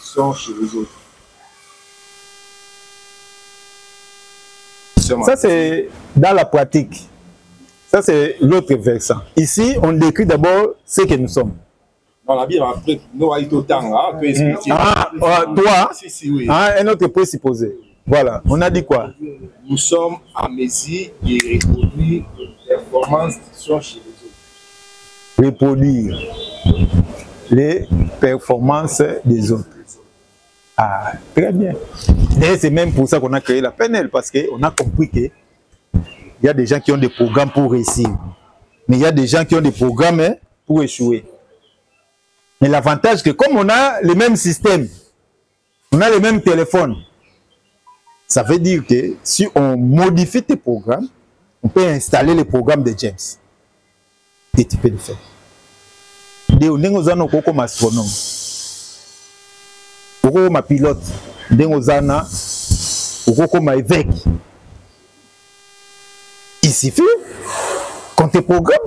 sont chez les autres. Ça, c'est dans la pratique. Ça, c'est l'autre versant. Ici, on décrit d'abord ce que nous sommes. Dans la Bible, après, nous avons tout le temps. Toi, oui. Un autre présupposé. Voilà, on a dit quoi? Nous sommes en mesure de reproduire les performances qui sont chez les autres. Reproduire les performances des autres. Ah, très bien. Et c'est même pour ça qu'on a créé la PNL, parce qu'on a compris qu'il y a des gens qui ont des programmes pour réussir. Mais il y a des gens qui ont des programmes pour échouer. Mais l'avantage, c'est que comme on a le même système, on a les mêmes téléphones, Ça veut dire que si on modifie tes programmes, on peut installer les programmes de James. Et tu peux le faire. On est comme astronome. Comme pilote. Comme évêque. Il suffit qu'on te programme.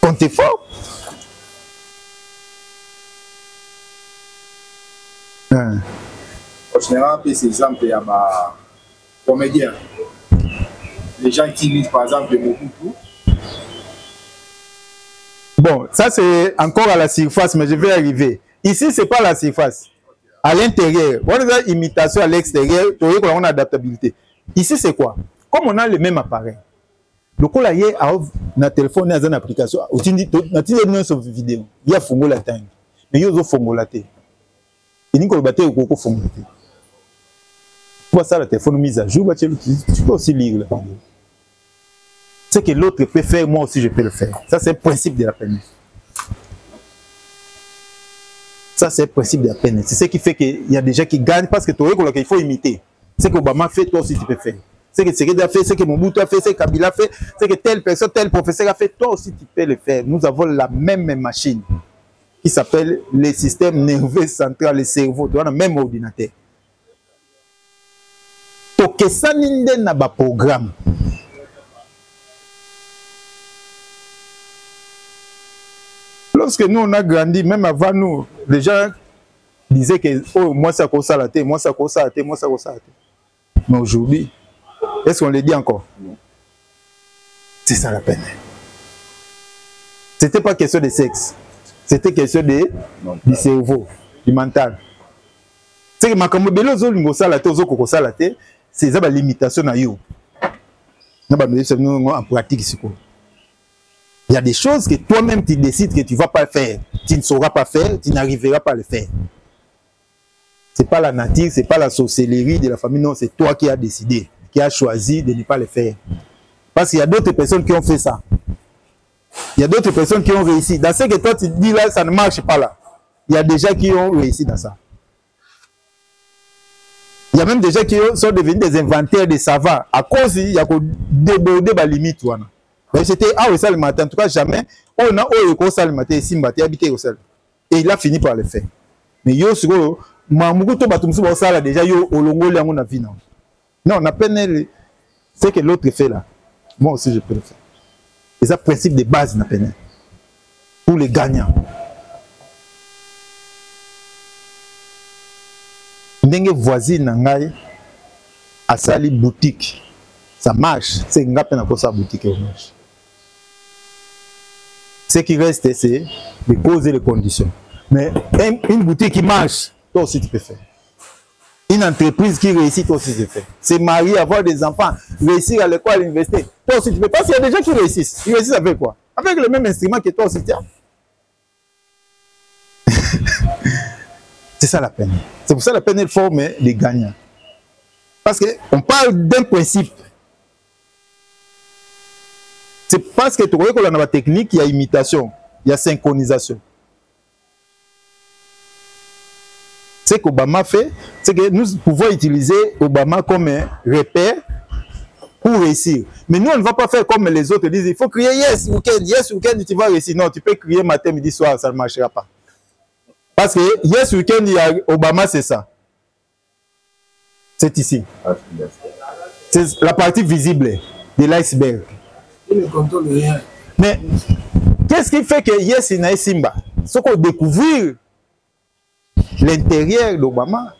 Qu'on te forme. En général, c'est exemple, il y a des comédiens. Les gens qui lisent par exemple de Mobutu. Bon, ça c'est encore à la surface, mais je vais arriver. Ici, ce n'est pas la surface. À l'intérieur, on a une imitation à l'extérieur, on a adaptabilité. Ici, c'est quoi? Comme on a le même appareil. Le coup là, il y a un téléphone, il y a une application. Il y a une vidéo. Il y a Fongo la tangue. Mais il y a Fongo la té. Il y a un Fongo la té. Tu vois ça, la téléphone mise à jour, tu peux aussi lire la vidéo. Ce que l'autre peut faire, moi aussi je peux le faire. Ça, c'est le principe de la peine. Ça, c'est le principe de la peine. C'est ce qui fait qu'il y a des gens qui gagnent parce que il faut imiter. Ce que Obama fait, toi aussi tu peux faire. Ce que Tshisekedi a fait, ce que Mobutu a fait, ce que Kabila a fait, ce que telle personne, tel professeur a fait, toi aussi tu peux le faire. Nous avons la même machine qui s'appelle le système nerveux central, le cerveau. Tu as le même ordinateur. Donc, ça n'a pas de programme. Lorsque nous on a grandi, même avant nous, les gens disaient que oh, moi ça cause ça la tête, moi ça cause ça la tête, moi ça cause ça la tête. Mais aujourd'hui, est-ce qu'on le dit encore? C'est ça la peine. C'était pas question de sexe, c'était question du cerveau, du mental. C'est que ma kamobelo zo lingo ça la tête, zo koko ça la tête, c'est ça la limitation na yo. Na ba nous en pratique c'est quoi? Il y a des choses que toi-même tu décides que tu ne vas pas faire. Tu ne sauras pas faire, tu n'arriveras pas à le faire. Ce n'est pas la nature, ce n'est pas la sorcellerie de la famille, non, c'est toi qui as décidé, qui as choisi de ne pas le faire. Parce qu'il y a d'autres personnes qui ont fait ça. Il y a d'autres personnes qui ont réussi. Dans ce que toi tu dis là, ça ne marche pas là. Il y a des gens qui ont réussi dans ça. Il y a même des gens qui sont devenus des inventaires de savants. À cause, il y a débordé la limite. Mais c'était ah oui ça le matin, en tout cas jamais on a oh ça le matin simba tu habité au sel et il a fini par le faire. Mais yo siko mamuko to batumsu ba ça là déjà yo olongo lango na vie non. Non, on a peine ce que l'autre fait là. Moi aussi je peux le faire. Et ça principe de base na peine pour les gagnants. Ndenge voisine na ngai a sali boutique. Ça marche, c'est nga peine pour ça boutique marche. Ce qui reste, c'est de causes et les conditions. Mais une boutique qui marche, toi aussi tu peux faire. Une entreprise qui réussit, toi aussi tu peux faire. Se marier, avoir des enfants, réussir à l'école, à l'université, toi aussi tu peux. Parce qu'il y a des gens qui réussissent. Ils réussissent avec quoi? Avec le même instrument que toi aussi tu as. C'est ça la peine. C'est pour ça la peine est forme les gagnants. Parce qu'on parle d'un principe. C'est parce que tu vois qu'on a la technique, il y a imitation, il y a synchronisation. Ce qu'Obama fait, c'est que nous pouvons utiliser Obama comme un repère pour réussir. Mais nous, on ne va pas faire comme les autres disent, il faut crier yes weekend, tu vas réussir. Non, tu peux crier matin, midi, soir, ça ne marchera pas. Parce que yes weekend, il y a Obama, c'est ça. C'est ici. C'est la partie visible de l'iceberg. Mais qu'est-ce qui fait que yes il n'a Simba? C'est qu'on découvre l'intérieur d'Obama.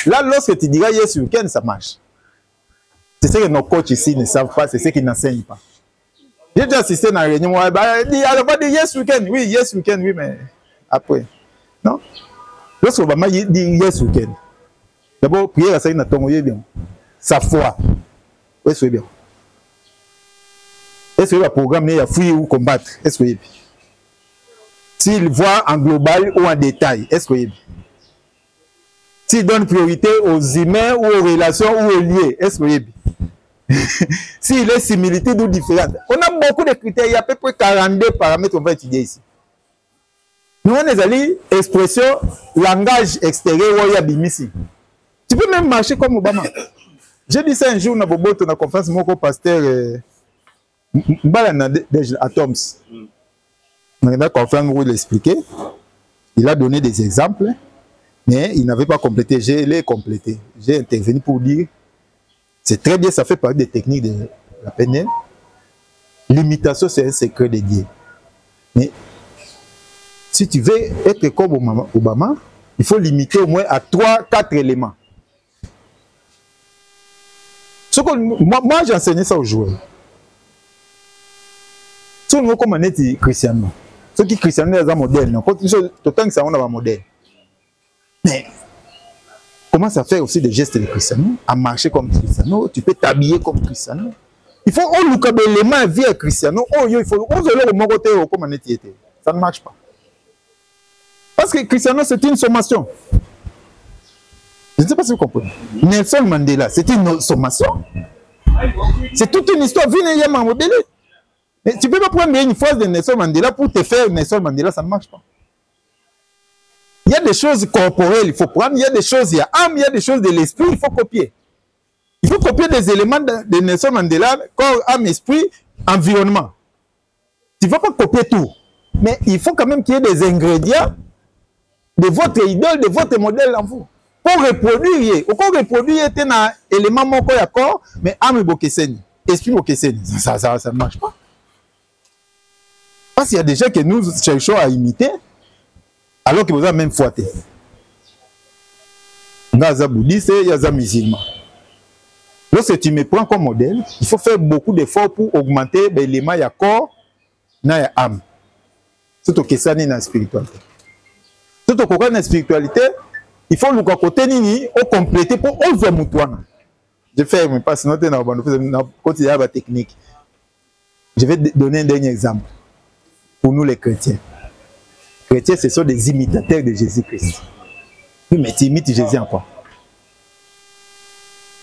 Là, lorsque tu diras yes weekend, ça marche. C'est ce que nos coachs ici ne savent pas, c'est ce qu'ils n'enseignent pas. J'ai déjà assisté à une réunion, elle va dire yes weekend, oui, mais après. Non? Lorsque Obama dit yes weekend, d'abord, prière à ça, il n'a pas bien. Sa foi. Oui, c'est bien. Est-ce que le programme est à fuir ou combattre? Est-ce que s'il voit en global ou en détail, est-ce que s'il donne priorité aux humains ou aux relations ou aux liens, est-ce que s'il est similitude ou différente? On a beaucoup de critères, il y a à peu près 42 paramètres qu'on va étudier ici. Nous on est allé expression langage extérieur ou il y a bimisi. Tu peux même marcher comme Obama. J'ai dit ça un jour dans la conférence, mon pasteur Mbala Atoms. Dans la conférence où il expliquait, il a donné des exemples, mais il n'avait pas complété. Je l'ai complété. J'ai intervenu pour dire, c'est très bien, ça fait partie des techniques de la PNL. L'imitation, c'est un secret de Dieu. Mais si tu veux être comme Obama, il faut limiter au moins à 3-4 éléments. Moi j'enseignais ça aux joueurs. Si on comme on est Cristiano, ceux qui Cristiano est un modèle, tout temps que ça on a un modèle. Mais comment ça fait aussi des gestes de Cristiano, à marcher comme Cristiano, tu peux t'habiller comme Cristiano. Il faut on look les mains via Cristiano, il faut on se le côté comme on était. Ça ne marche pas. Parce que Cristiano c'est une sommation. Je ne sais pas si vous comprenez. Nelson Mandela, c'est une sommation. C'est toute une histoire. Mais tu ne peux pas prendre une phrase de Nelson Mandela pour te faire Nelson Mandela, ça ne marche pas. Il y a des choses corporelles, il faut prendre. Il y a des choses, il y a âme, il y a des choses de l'esprit, il faut copier. Il faut copier des éléments de Nelson Mandela, corps, âme, esprit, environnement. Tu ne vas pas copier tout. Mais il faut quand même qu'il y ait des ingrédients de votre idole, de votre modèle en vous. Pour reproduire, au corps reproduire, il y a un élément mon corps, mais âme bokeseni, esprit bokeseni, ça ne marche pas. Parce qu'il y a des gens que nous cherchons à imiter, alors que vous avez même fouetté. Il y a des bouddhistes, il y a des musulmans. Lorsque tu me prends comme modèle, il faut faire beaucoup d'efforts pour augmenter l'élément de corps et âme. C'est ce que ça n'est dans la spiritualité. C'est ce que dans la spiritualité, il faut le côté nini au compléter pour on voit moutouana. Je fais mais pas sinon dans la technique. Je vais donner un dernier exemple pour nous les chrétiens. Les chrétiens ce sont des imitateurs de Jésus-Christ. Oui, mais tu imites Jésus en quoi?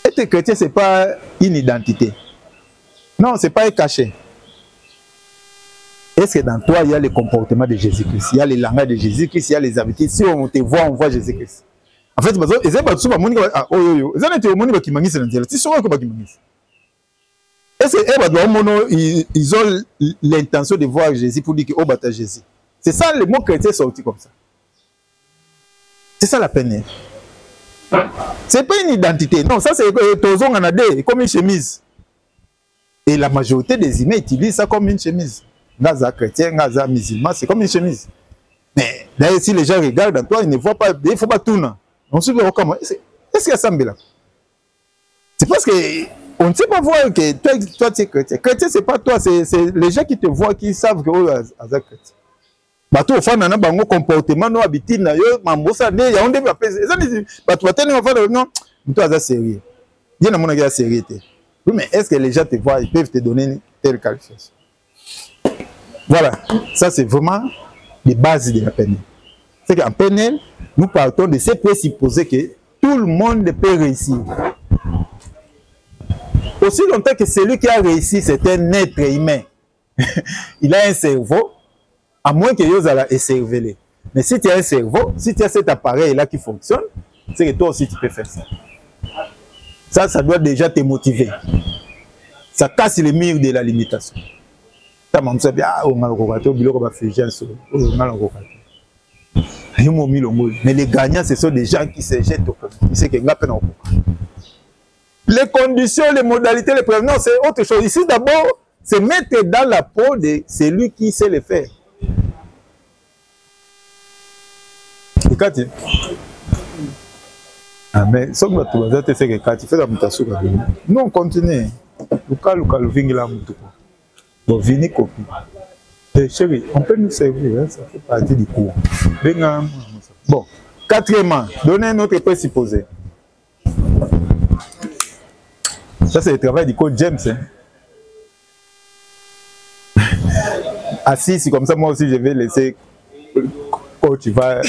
Être chrétien c'est pas une identité. Non, c'est pas un cachet. Est-ce que dans toi il y a le comportement de Jésus-Christ, il y a les langages de Jésus-Christ, il y a les habitudes. Si on te voit, on voit Jésus-Christ. En fait, ils ont l'intention de voir Jésus pour dire que oh, bata Jésus. C'est ça le mot chrétien sorti comme ça. C'est ça la peine. C'est pas une identité. Non, ça c'est comme une chemise. Et la majorité des humains utilisent ça comme une chemise. Gaza chrétien, Gaza musulman, c'est comme une chemise. Mais d'ailleurs, si les gens regardent toi, ils ne voient pas, il ne faut pas tourner. On se dit comment est-ce qu'il y a ça là? C'est parce que on ne sait pas voir que toi tu es chrétien. Chrétien, c'est pas toi, c'est les gens qui te voient qui savent que tu es chrétien. Bato au fond, on a un comportement, nos habitudes, mambosa, il y a un débat. Bato va tenir au non, tu es sérieux. Il y a une sérieuxité. Oui, mais est-ce que les gens te voient, ils peuvent te donner telle qualification? Voilà, ça c'est vraiment les bases de la PNL. C'est qu'en PNL, nous partons de ces présupposés que tout le monde peut réussir. Aussi longtemps que celui qui a réussi, c'est un être humain. Il a un cerveau, à moins que vous allez écerveler. Mais si tu as un cerveau, si tu as cet appareil-là qui fonctionne, c'est que toi aussi tu peux faire ça. Ça doit déjà te motiver. Ça casse les murs de la limitation. Mais les gagnants, ce sont des gens qui se jettent au combat. Les conditions, les modalités, les prévenances, c'est autre chose. Ici, d'abord, c'est mettre dans la peau de celui qui sait le faire. Et quand tu... Ah, mais ce que tu fais, quand tu fais la mutation, nous on continue. Bon, venez copie. Chérie, on peut nous servir, hein, ça fait partie du cours. Bon, quatrièmement, donner un autre présupposé. Ça, c'est le travail du coach James. Hein. Assis, c'est comme ça, moi aussi, je vais laisser le coach, il va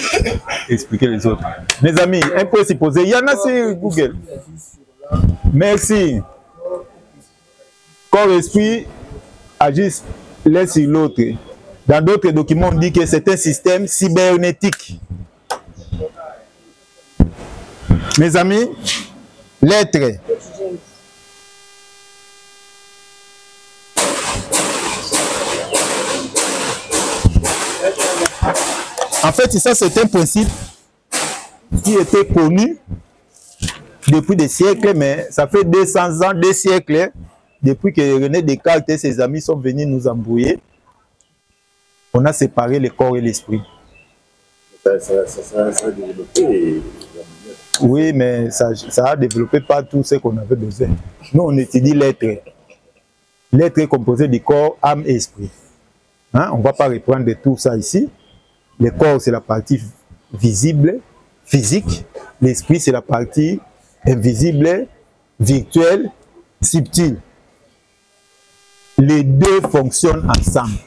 expliquer les autres. Mes amis, un présupposé, il y en a sur Google. Merci. Corps, esprit, agissent l'un sur l'autre. Dans d'autres documents, on dit que c'est un système cybernétique. Mes amis, lettre. En fait, ça, c'est un principe qui était connu depuis des siècles, mais ça fait 200 ans, 2 siècles, depuis que René Descartes et ses amis sont venus nous embrouiller. On a séparé le corps et l'esprit. Ça a développé. Oui, mais ça a développé pas tout ce qu'on avait besoin. Nous, on étudie l'être. L'être est composé du corps, âme et esprit. Hein? On ne va pas reprendre tout ça ici. Le corps, c'est la partie visible, physique. L'esprit, c'est la partie invisible, virtuelle, subtile. Les deux fonctionnent ensemble.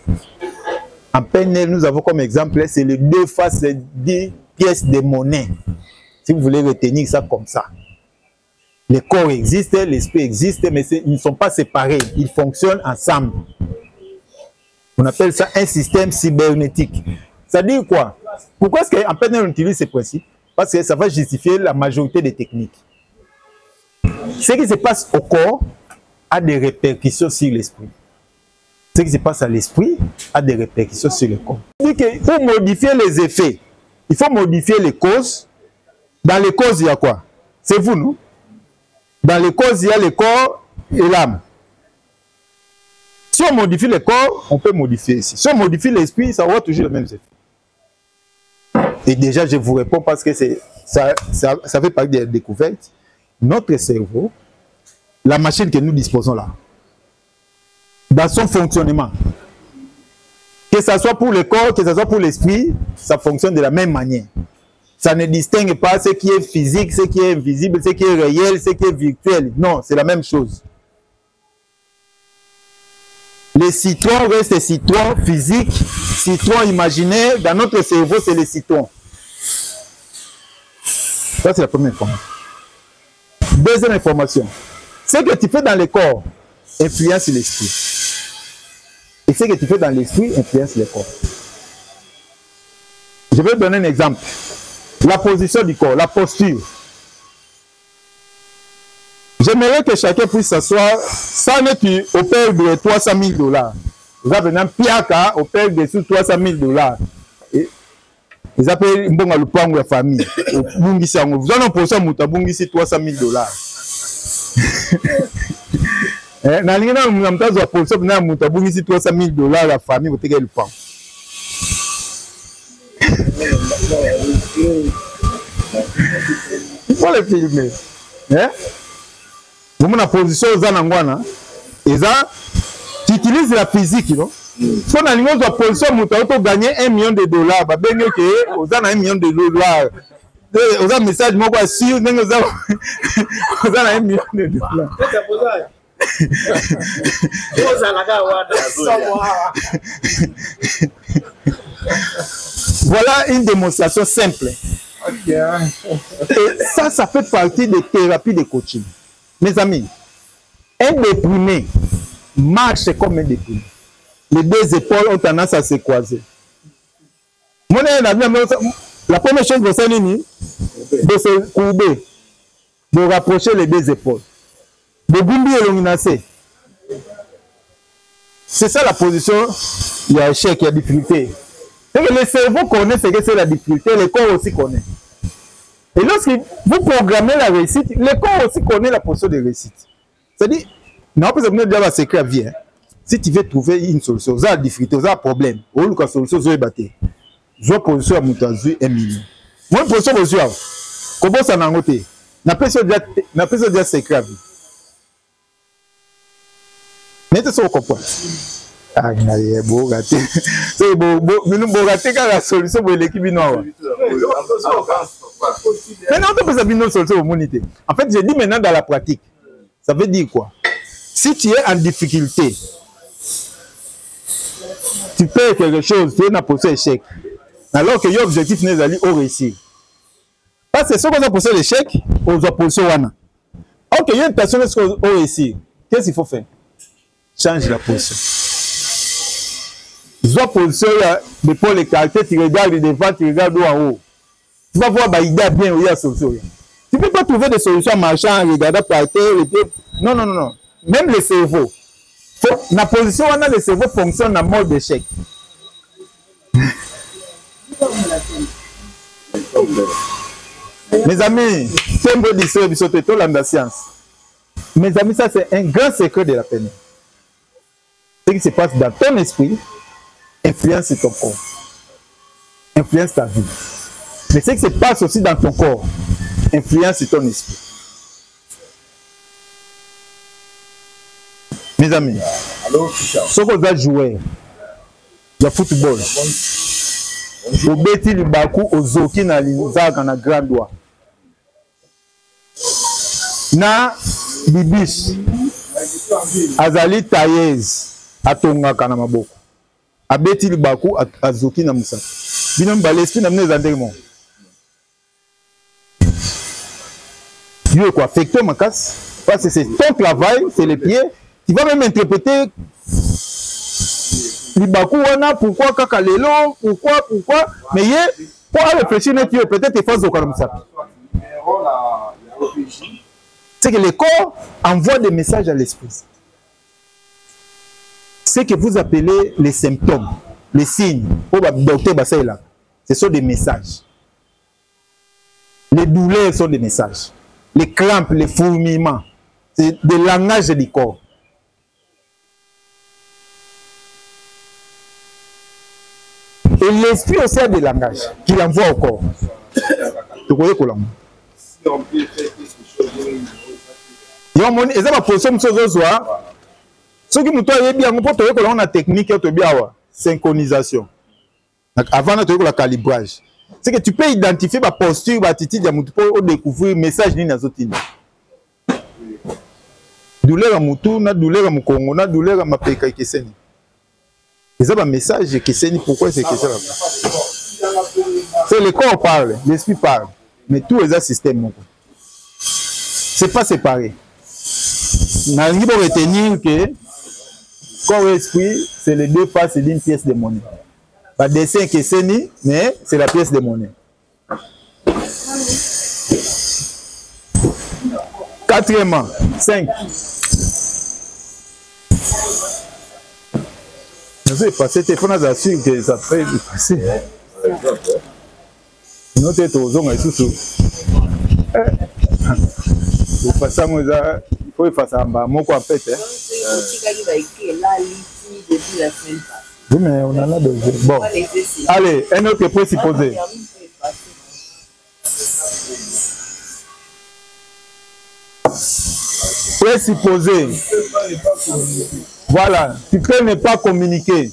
En PNL, nous avons comme exemple, c'est les deux faces des 10 pièces de monnaie. Si vous voulez retenir ça comme ça. Le corps existe, l'esprit existe, mais ils ne sont pas séparés. Ils fonctionnent ensemble. On appelle ça un système cybernétique. Ça dit quoi? Pourquoi est-ce qu'en PNL on utilise ces principes? Parce que ça va justifier la majorité des techniques. Ce qui se passe au corps a des répercussions sur l'esprit. Ce qui se passe à l'esprit a des répercussions sur le corps. Il dit que pour modifier les effets, il faut modifier les causes. Dans les causes, il y a quoi? C'est vous, non? Dans les causes, il y a le corps et l'âme. Si on modifie le corps, on peut modifier ici. Si on modifie l'esprit, ça aura toujours les mêmes effets. Et déjà, je vous réponds parce que ça fait partie des découvertes. Notre cerveau, la machine que nous disposons là, dans son fonctionnement, que ce soit pour le corps, que ce soit pour l'esprit, ça fonctionne de la même manière. Ça ne distingue pas ce qui est physique, ce qui est invisible, ce qui est réel, ce qui est virtuel. Non, c'est la même chose. Les citrons restent citrons physiques, citrons imaginaires. Dans notre cerveau, c'est les citrons. Ça, c'est la première information. Deuxième information. Ce que tu fais dans le corps influence l'esprit. Et ce que tu fais dans l'esprit influence le corps. Je vais donner un exemple. La position du corps, la posture. J'aimerais que chacun puisse s'asseoir sans être au père de 300 000 $. Vous avez un piaka au père de sous 300 000 $. Ils appellent un le point de la famille. Vous avez un procès à 300 000 $. Na lingana mnamtazo wa polisi na mutabungisi 300 000 $ la famille boteka le pan. Il faut le filmer. Hein? Vous avez une position aux anangwana. Et ça, tu utilises la physique, non? Si on a une position, tu as gagné $1 million. Bah, bien que vous avez $1 million. Vous avez un message, moi, sûr, vous avez $1 million. Voilà une démonstration simple. Okay. Et ça fait partie des thérapies de coaching. Mes amis, un déprimé marche comme un déprimé. Les deux épaules ont tendance à se croiser. La première chose, c'est de se courber, de rapprocher les deux épaules. De Gumbi et Lominacé. C'est ça la position. Il y a échec, il y a difficulté. Et le cerveau connaît ce que c'est la difficulté, le corps aussi connaît. Et lorsque vous programmez la réussite, le corps aussi connaît la position de réussite. C'est-à-dire, non, pas besoin de dire la secret à vie. Si tu veux trouver une solution, vous avez une difficulté, vous avez un problème, vous avez une solution, vous avez battu. Vous avez une position à Moutazu 1 million. Moi, une position, vous avez. Comment ça n'a pas été? N'a pas besoin de dire secret à vie. Mais tu comprends. Ah, il y a beau gâté. C'est beau gâté quand la solution pour l'équipe noire. Maintenant, on peut savoir une solution pour l'humanité. En fait, j'ai dit maintenant dans la pratique. Ça veut dire quoi? Si tu es en difficulté, tu fais quelque chose, tu es dans un procès d'échec. Alors que l'objectif n'est pas de réussir. Parce que ce qu'on a posé l'échec, on a posé wana. Ok, il y a une personne qui a réussi. Qu'est-ce qu'il faut faire? Change la position. La position l'épaule et caractère, tu regardes devant, tu regardes en haut. Tu vas voir l'idée bien où il y a solution. Tu peut pas trouver des solutions en marchant, en regardant par terre. Et puis... Non, non, non, non. Même le cerveau. La position où le cerveau fonctionne en mode d'échec. Mes amis, c'est un beau discours de la science. Mes amis, ça c'est un grand secret de la peine. Ce qui se passe dans ton esprit influence ton corps, influence ta vie. Mais ce qui se passe aussi dans ton corps influence ton esprit. Mes amis, ce qu'on doit jouer, le football, au bêti du bakou, au zoki na l'izak na grand doigt. Na bibish, azali taillez, atonga kana maboko. A bêti du bakou, a zoki na moussa. Binom balespi na mne zandermon. Dieu quoi, facteur ma casse, parce que c'est ton travail, c'est les pieds. Tu vas même interpréter Libakou wana, pourquoi Kakalelo, pourquoi, mais pour réfléchir, peut-être il faut comme ça. C'est que le corps envoie des messages à l'esprit. Ce que vous appelez les symptômes, les signes, docteur Bassaïla, ce sont des messages. Les douleurs sont des messages. Les crampes, les fourmillements, c'est des langages du corps. Et l'esprit aussi a des langages qu'il envoie au corps. Tu connais quoi là? Si on peut faire quelque chose, il y a une position ce qui nous doit bien, on a technique, synchronisation. Avant de la calibrage. C'est que tu peux identifier ma posture, ma attitude, pour découvrir le message d'une azotine. Douleur à Moutou, douleur à Moukongo, douleur à ma péka et Kesseni. C'est un message qui c'est pourquoi c'est que ça. C'est le corps parle, l'esprit parle, mais tout est un système. C'est pas séparé. On a retenir que corps et esprit, c'est les deux faces d'une pièce de monnaie. Pas dessin que c'est ni, mais c'est la pièce de monnaie. Quatrièmement, 5. C'est passé, il faut nous assurer que ça peut passer. Nous sommes aux hommes et tout. Il faut faire ça en bas. Mon quoi fait. Oui, mais on en a besoin. Bon. Allez, un autre présupposé. Présupposé. Voilà, tu peux ne pas communiquer.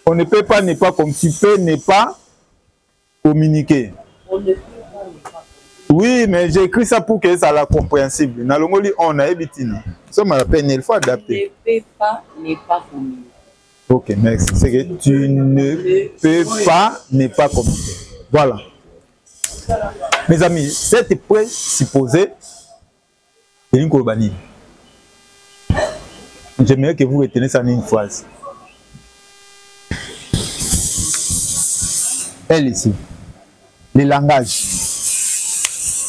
On ne peut pas ne pas communiquer. Tu peux ne pas communiquer. Oui, mais j'ai écrit ça pour que ça soit compréhensible. On a évité. Ça m'a peine, il faut adapter. Tu ne peux pas ne pas communiquer. Ok, merci. C'est que tu ne peux pas ne pas communiquer. Voilà. Mes amis, cette présupposé, c'est une colbanie. J'aimerais que vous reteniez ça en une phrase. Elle ici. Le langage.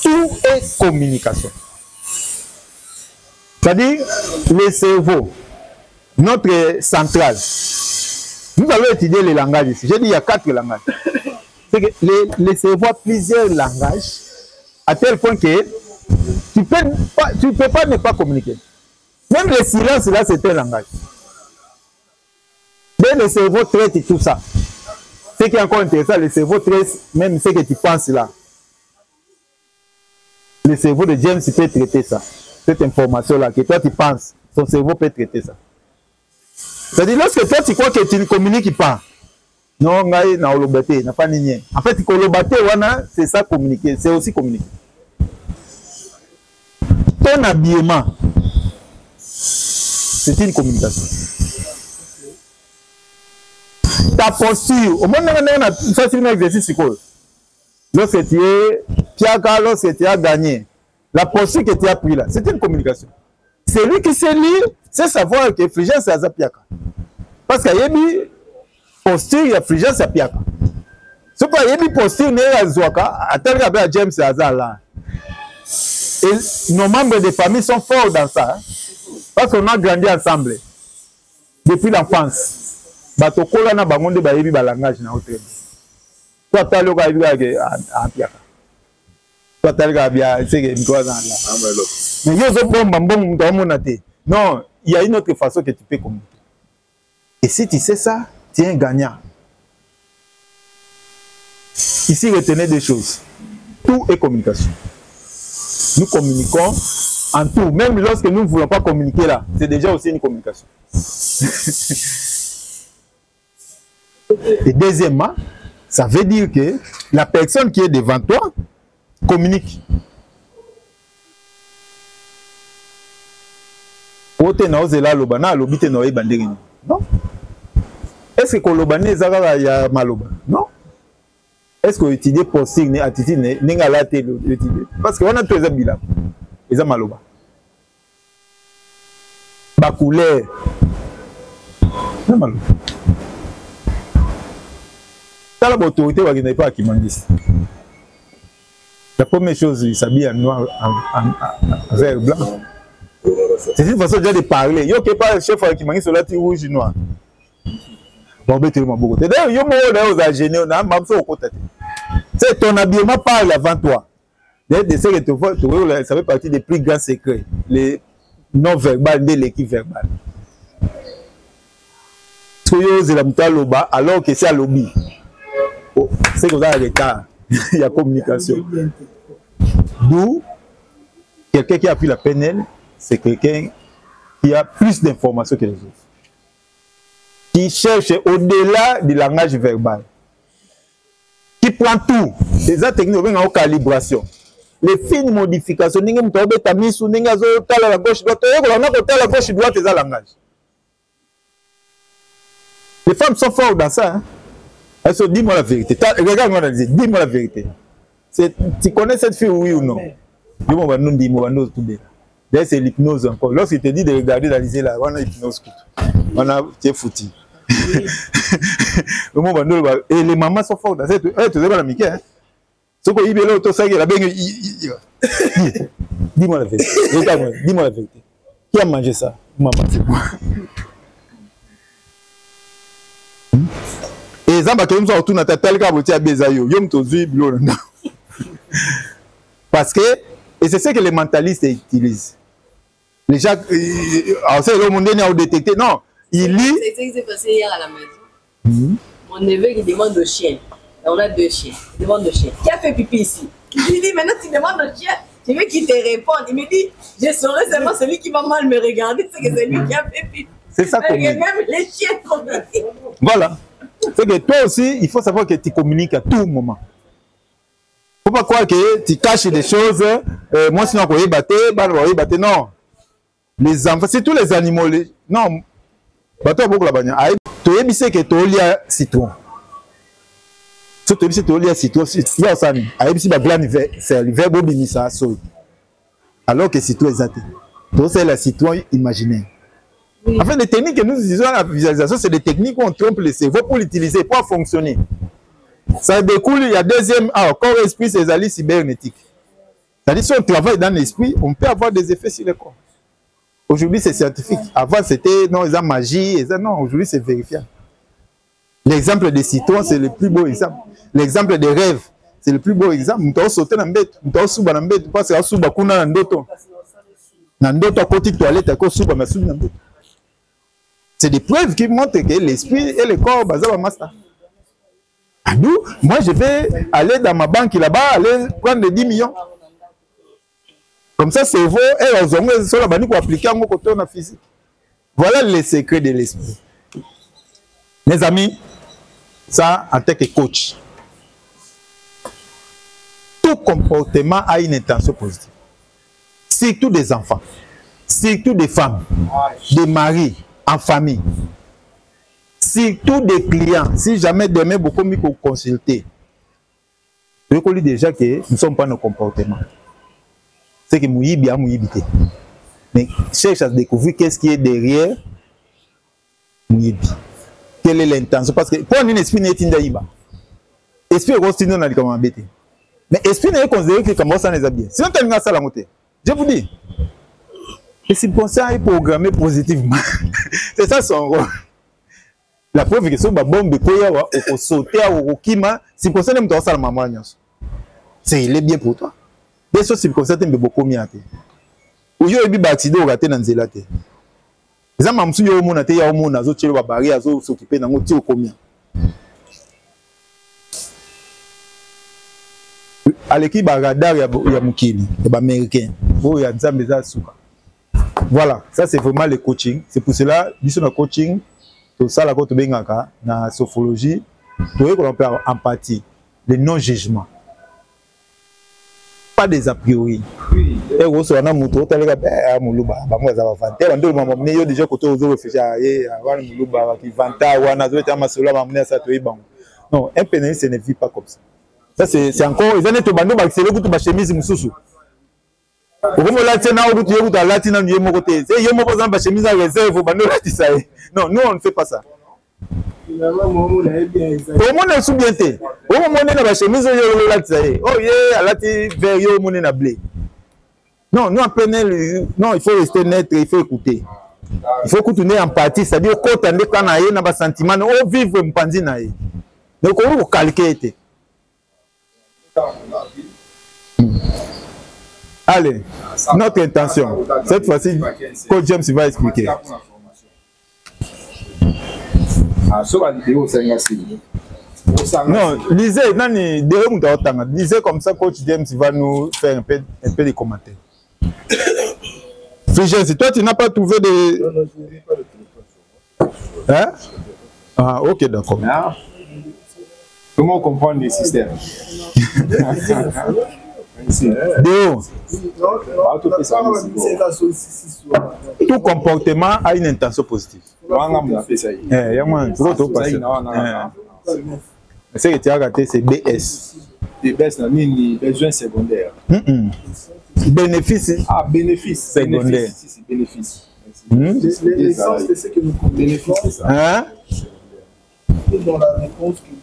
Tout est communication. C'est-à-dire, le cerveau, notre centrale. Nous allons étudier les langages ici. J'ai dit il y a 4 langages. C'est que le cerveau a plusieurs langages, à tel point que tu ne peux pas ne pas communiquer. Même le silence, là, c'est un langage. Mais le cerveau traite tout ça. Ce qui est encore intéressant, le cerveau traite même ce que tu penses là. Le cerveau de James peut traiter ça. Cette information-là, que toi tu penses, son cerveau peut traiter ça. C'est-à-dire, lorsque toi tu crois que tu ne communiques pas, non, n'a pas ni. En fait, c'est ça communiquer, c'est aussi communiquer. Ton habillement, c'est une communication. Ta posture, au moment où ça c'est un exercice, lorsque tu es piaka, lorsque tu as gagné, la posture que tu as pris là, c'est une communication. C'est lui qui sait lire, c'est savoir que Fulgence c'est piaka. Parce qu'il y a une posture, il y a Fulgence c'est piaka. C'est pas yebi posture né azwaka atel ka James Azala. Et nos membres de famille sont forts dans ça hein? Parce qu'on a grandi ensemble depuis l'enfance. Bato kola na bangonde ba yebi ba langage na hotel. Toi talo ka yebi ka apiaka. Toi talo ka bia c'est que miko za là. Mais yo zo bomba mbongo mto mona te. Non, il y a une autre façon que tu peux communiquer. Et si tu sais ça, tu es un gagnant. Ici, retenez deux choses. Tout est communication. Nous communiquons en tout. Même lorsque nous ne voulons pas communiquer là, c'est déjà aussi une communication. Et deuxièmement, ça veut dire que la personne qui est devant toi communique. Non? Est-ce que kolobane ezaka ya maloba? Non. Est-ce que étudier posting ne attitude ne ngala te étudier? Parce que on a tous les bilans. Eza maloba. Ba couleur. Non maloba. Tala autorité wa n'est pas qui mandis. La première chose, il s'habille en noir, en vert blanc. C'est une façon déjà de parler. Yo qui pas le chef qui mangi sur la rouge et noir. Bon, ben, tu m'as beaucoup. D'ailleurs, yo mo là aux gêné, on a même ça au côté. C'est ton habillement parle avant toi. D'ailleurs, de ce que tu vois, ça fait partie des plus grands secrets. Les non verbal de l'équipe verbale. Soyo zelamuta loba alors que c'est à lobby. Oh, c'est que vous avez retard. Il y a communication. D'où quelqu'un qui a pris la PNL, c'est quelqu'un qui a plus d'informations que les autres. Qui cherche au-delà du langage verbal. Qui prend tout. Les autres techniques en calibration. Les fines modifications. La gauche droite. La gauche droite, c'est un langage. Les femmes sont fortes dans ça. Hein? Elles se disent, dis-moi la vérité. Regarde-moi la vérité. Dis-moi la vérité. Tu connais cette fille, oui ou non? D'ailleurs, c'est l'hypnose encore. Lorsqu'il te dit de regarder dans les là, on a l'hypnose. On a, tu es foutu. Et les mamans sont fortes dans cette. Tu sais pas la Mickey, hein? Ce qu'on y est là, dis-moi la vérité. Regarde-moi, dis-moi la vérité. Qui a mangé ça? Maman, c'est moi. Et Zamba, qui nous a retourné à ta telle cabotie à Bézaïo, yom tozu bilo. Parce que, et c'est ce que les mentalistes utilisent. Les gens, alors c'est le monde n'a détecté, non, il lit. C'est ce qui s'est passé hier à la maison. Mon neveu qui demande au chien. On a deux chiens. Il demande au chien. Qui a fait pipi ici? Il dit, maintenant tu demandes au chien. Je veux qu'il te réponde. Il me dit, je saurais seulement celui qui va mal me regarder, c'est que c'est lui qui a fait pipi. C'est ça qu'on dit. Même les chiens communiquent. Voilà. C'est que toi aussi, il faut savoir que tu communiques à tout moment. Il ne faut pas croire que tu caches des choses. Moi, sinon, on va battre. Non. Les enfants, c'est tous les animaux. Non. Bateau beaucoup la bagnole. Tu as dit que tu as lié citron. Si tu as dit que tu as lié citron, il y a ça. Tu as dit que c'est l'hiver, alors que citron est athée. Donc, c'est la citron imaginaire. En fait, les techniques que nous utilisons à la visualisation, c'est des techniques où on trompe le cerveau pour l'utiliser, pour fonctionner. Ça découle, il y a deuxième, corps, esprit, c'est les alliés cybernétiques. C'est-à-dire, si on travaille dans l'esprit, on peut avoir des effets sur le corps. Aujourd'hui, c'est scientifique. Avant, c'était, non, ils ont magie, non, aujourd'hui, c'est vérifiable. L'exemple des citrons, c'est le plus beau exemple. L'exemple des rêves, c'est le plus beau exemple. On peut sauter dans le bête, on peut sauter dans le bête, parce que on peut sauter dans le bête. Dans le bête, côté toilette, on peut sauter dans le bête. C'est des preuves qui montrent que l'esprit et le corps basent sur master. D'où, moi, je vais aller dans ma banque là-bas, aller prendre 10 millions. Comme ça, c'est vrai, et aux hommes, sur la banque pour appliquer un côté en physique. Voilà les secrets de l'esprit. Mes amis, ça, en tant que coach, tout comportement a une intention positive. Surtout des enfants, surtout des femmes, des maris, en famille. Surtout des clients. Si jamais demain, beaucoup mieux consulter. Je vous dis déjà que nous ne sommes pas nos comportements. C'est que mouille bien, mouille bien. Mais cherche à découvrir qu'est-ce qui est derrière mouille bien. Quelle est l'intention? Parce que pour un esprit n'est pas. esprit est considéré dans les commandes bêtés. Mais esprit n'est considéré que comme ça les a bien. Sinon, tu as ça la montée. Je vous dis. Le subconscient est programmé positivement. C'est ça son rôle. La preuve est que si on a bombe, on sauter, on kima, subconscient n'est pas ça la maman. C'est il est bien pour toi. Des choses subconscient est beaucoup mieux. Ou yo ebi batido raté dans nzela te. Les hommes amsu yo mona te ya mona zo tshelo ba barrière zo s'occuper nango ti okomia. Aleki ba radar ya mukili, ya ba américain. Bo ya nzambe za suka. Voilà, ça c'est vraiment le coaching. C'est pour cela biso na coaching to sala ko to bengaka na sophrologie, to e ko l'on empathie, le non jugement. Pas des a priori. Et vous savez, on a montré tout à l'heure à Moulouba. Moi, ça va fanter. On doit m'amener. Il y a déjà côté aux réfugiés. Avant Moulouba qui vanta ou on a joué à Massoula, m'amener à ça tout est bon. Non, un pénal, ça ne vit pas comme ça. Ça c'est encore. Ils ont été bandés, c'est le goût de ma chemise moussou. Au moment là, c'est là où tu es, tu as latin dans mon côté. C'est yo mon exemple, ma chemise à réserve, bandé là, tu sais. Non, nous on ne fait pas ça. Au moment où sous bien té. Au moment où la chemise yo là, tu sais. Oh yeah, là tu vers yo mon na blé. Non, nous en PNL, non, il faut rester net, il faut écouter. Il faut écouter empathie, c'est-à-dire qu'on tende quand on a un sentiment, on vivre un pandit naïe. Donc on va calquer. Allez, notre intention, cette fois-ci, Coach James va expliquer. Non, lisez comme ça, Coach James va nous faire un peu de commentaires. Frigène, toi tu n'as pas trouvé de... Non, je n'ai pas le téléphone. Hein? Ah, ok, d'accord. Comment comprendre les systèmes? Déo. Tout comportement a une intention positive. C'est que tu as raté, c'est BS. BS, besoin secondaire. Bénéfice. Ah, bénéfice. Secondaire. Bénéfice. L'essence, c'est ce que nous communiquons. Hein? Dans la réponse que...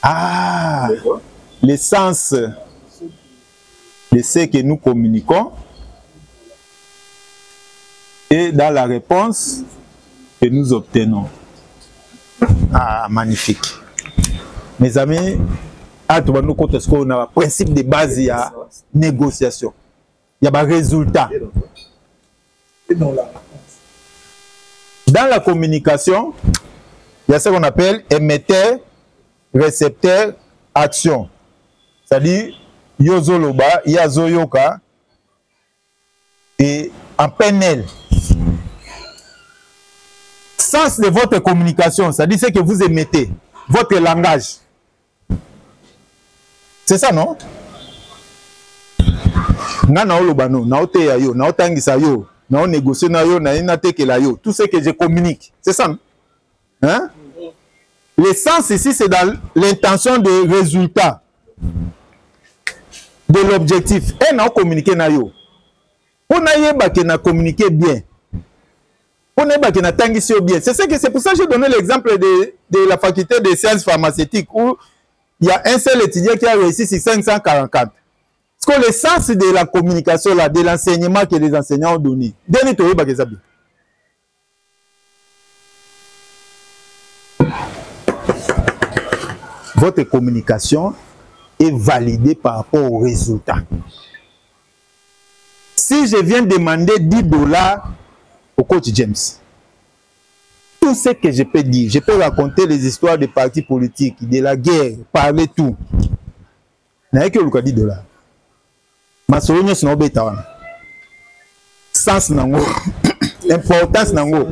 Ah! L'essence de ce que nous communiquons et dans la réponse que nous obtenons. Ah, magnifique. Mes amis, on a un principe de base, il y a négociation. Il y a un résultat. Dans la communication, il y a ce qu'on appelle émetteur, récepteur, action. C'est-à-dire, Yozoloba, Yazoyoka, et en PNL. Sens de votre communication, c'est-à-dire ce que vous émettez, votre langage. C'est ça, non? Tout ce que je communique. C'est ça, non? Hein? L'essence ici, c'est dans l'intention de résultat. De l'objectif. Et non communiquer na yo. Pour na communiquer bien. Pour na bien. C'est pour ça que j'ai donné l'exemple de la faculté des sciences pharmaceutiques où il y a un seul étudiant qui a réussi sur 544. Parce que l'essence de la communication, là, de l'enseignement que les enseignants ont donné, votre communication est validée par rapport au résultat. Si je viens demander $10 au coach James, tout ce que je peux dire, je peux raconter les histoires des partis politiques, de la guerre, parler tout. N'a que le cas $10. Ma solution c'est non sens nango, importance nango.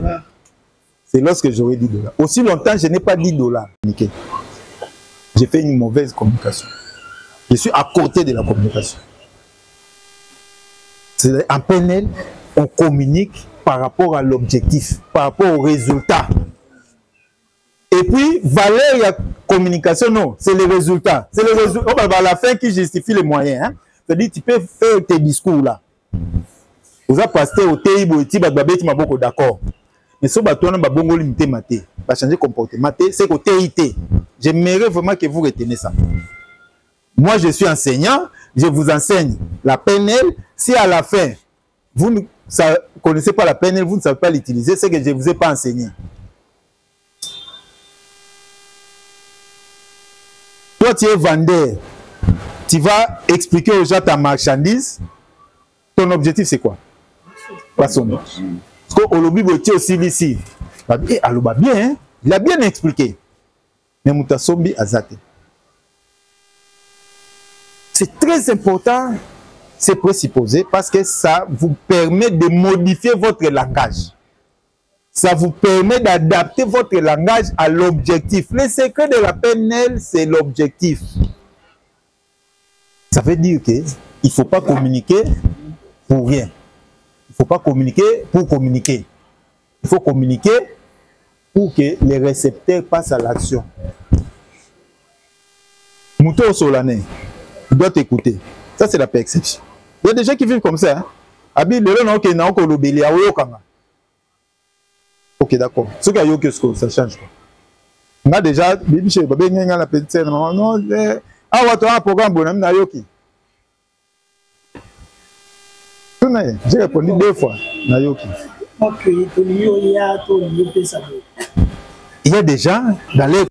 C'est lorsque j'aurai $10. Aussi longtemps je n'ai pas $10. J'ai fait une mauvaise communication. Je suis à côté de la communication. En PNL, on communique par rapport à l'objectif, par rapport au résultat. Et puis, valeur la communication, non, c'est le résultat. C'est le résultat. On va à la fin qui justifie les moyens. Hein? C'est-à-dire, tu peux faire tes discours là. Vous avez passé au TIB, d'accord. Mais si vous avez bongo limité, vous changer comportement. C'est au TIT. J'aimerais vraiment que vous reteniez ça. Moi, je suis enseignant, je vous enseigne la PNL. Si à la fin, vous ne connaissez pas la PNL, vous ne savez pas l'utiliser, c'est que je ne vous ai pas enseigné. Toi, tu es vendeur. Tu vas expliquer aux gens ta marchandise. Ton objectif, c'est quoi? Pas son nom. Parce qu'au lobby, tu es aussi ici. Aloba bien, hein? Il a bien expliqué. Mais Moutasombi Azate. C'est très important, c'est présupposé, parce que ça vous permet de modifier votre langage. Ça vous permet d'adapter votre langage à l'objectif. Le secret de la PNL, c'est l'objectif. Ça veut dire qu'il ne faut pas communiquer pour rien. Il ne faut pas communiquer pour communiquer. Il faut communiquer pour que les récepteurs passent à l'action. Mouton Solané, tu dois t'écouter. Ça, c'est la perception. Il y a des gens qui vivent comme ça. Ok, d'accord. Ce qu'il y a, ça change. On a déjà, la petite sœur, non, un programme bonhomme na yoki. J'ai répondu 2 fois na yoki. Il y a des gens dans les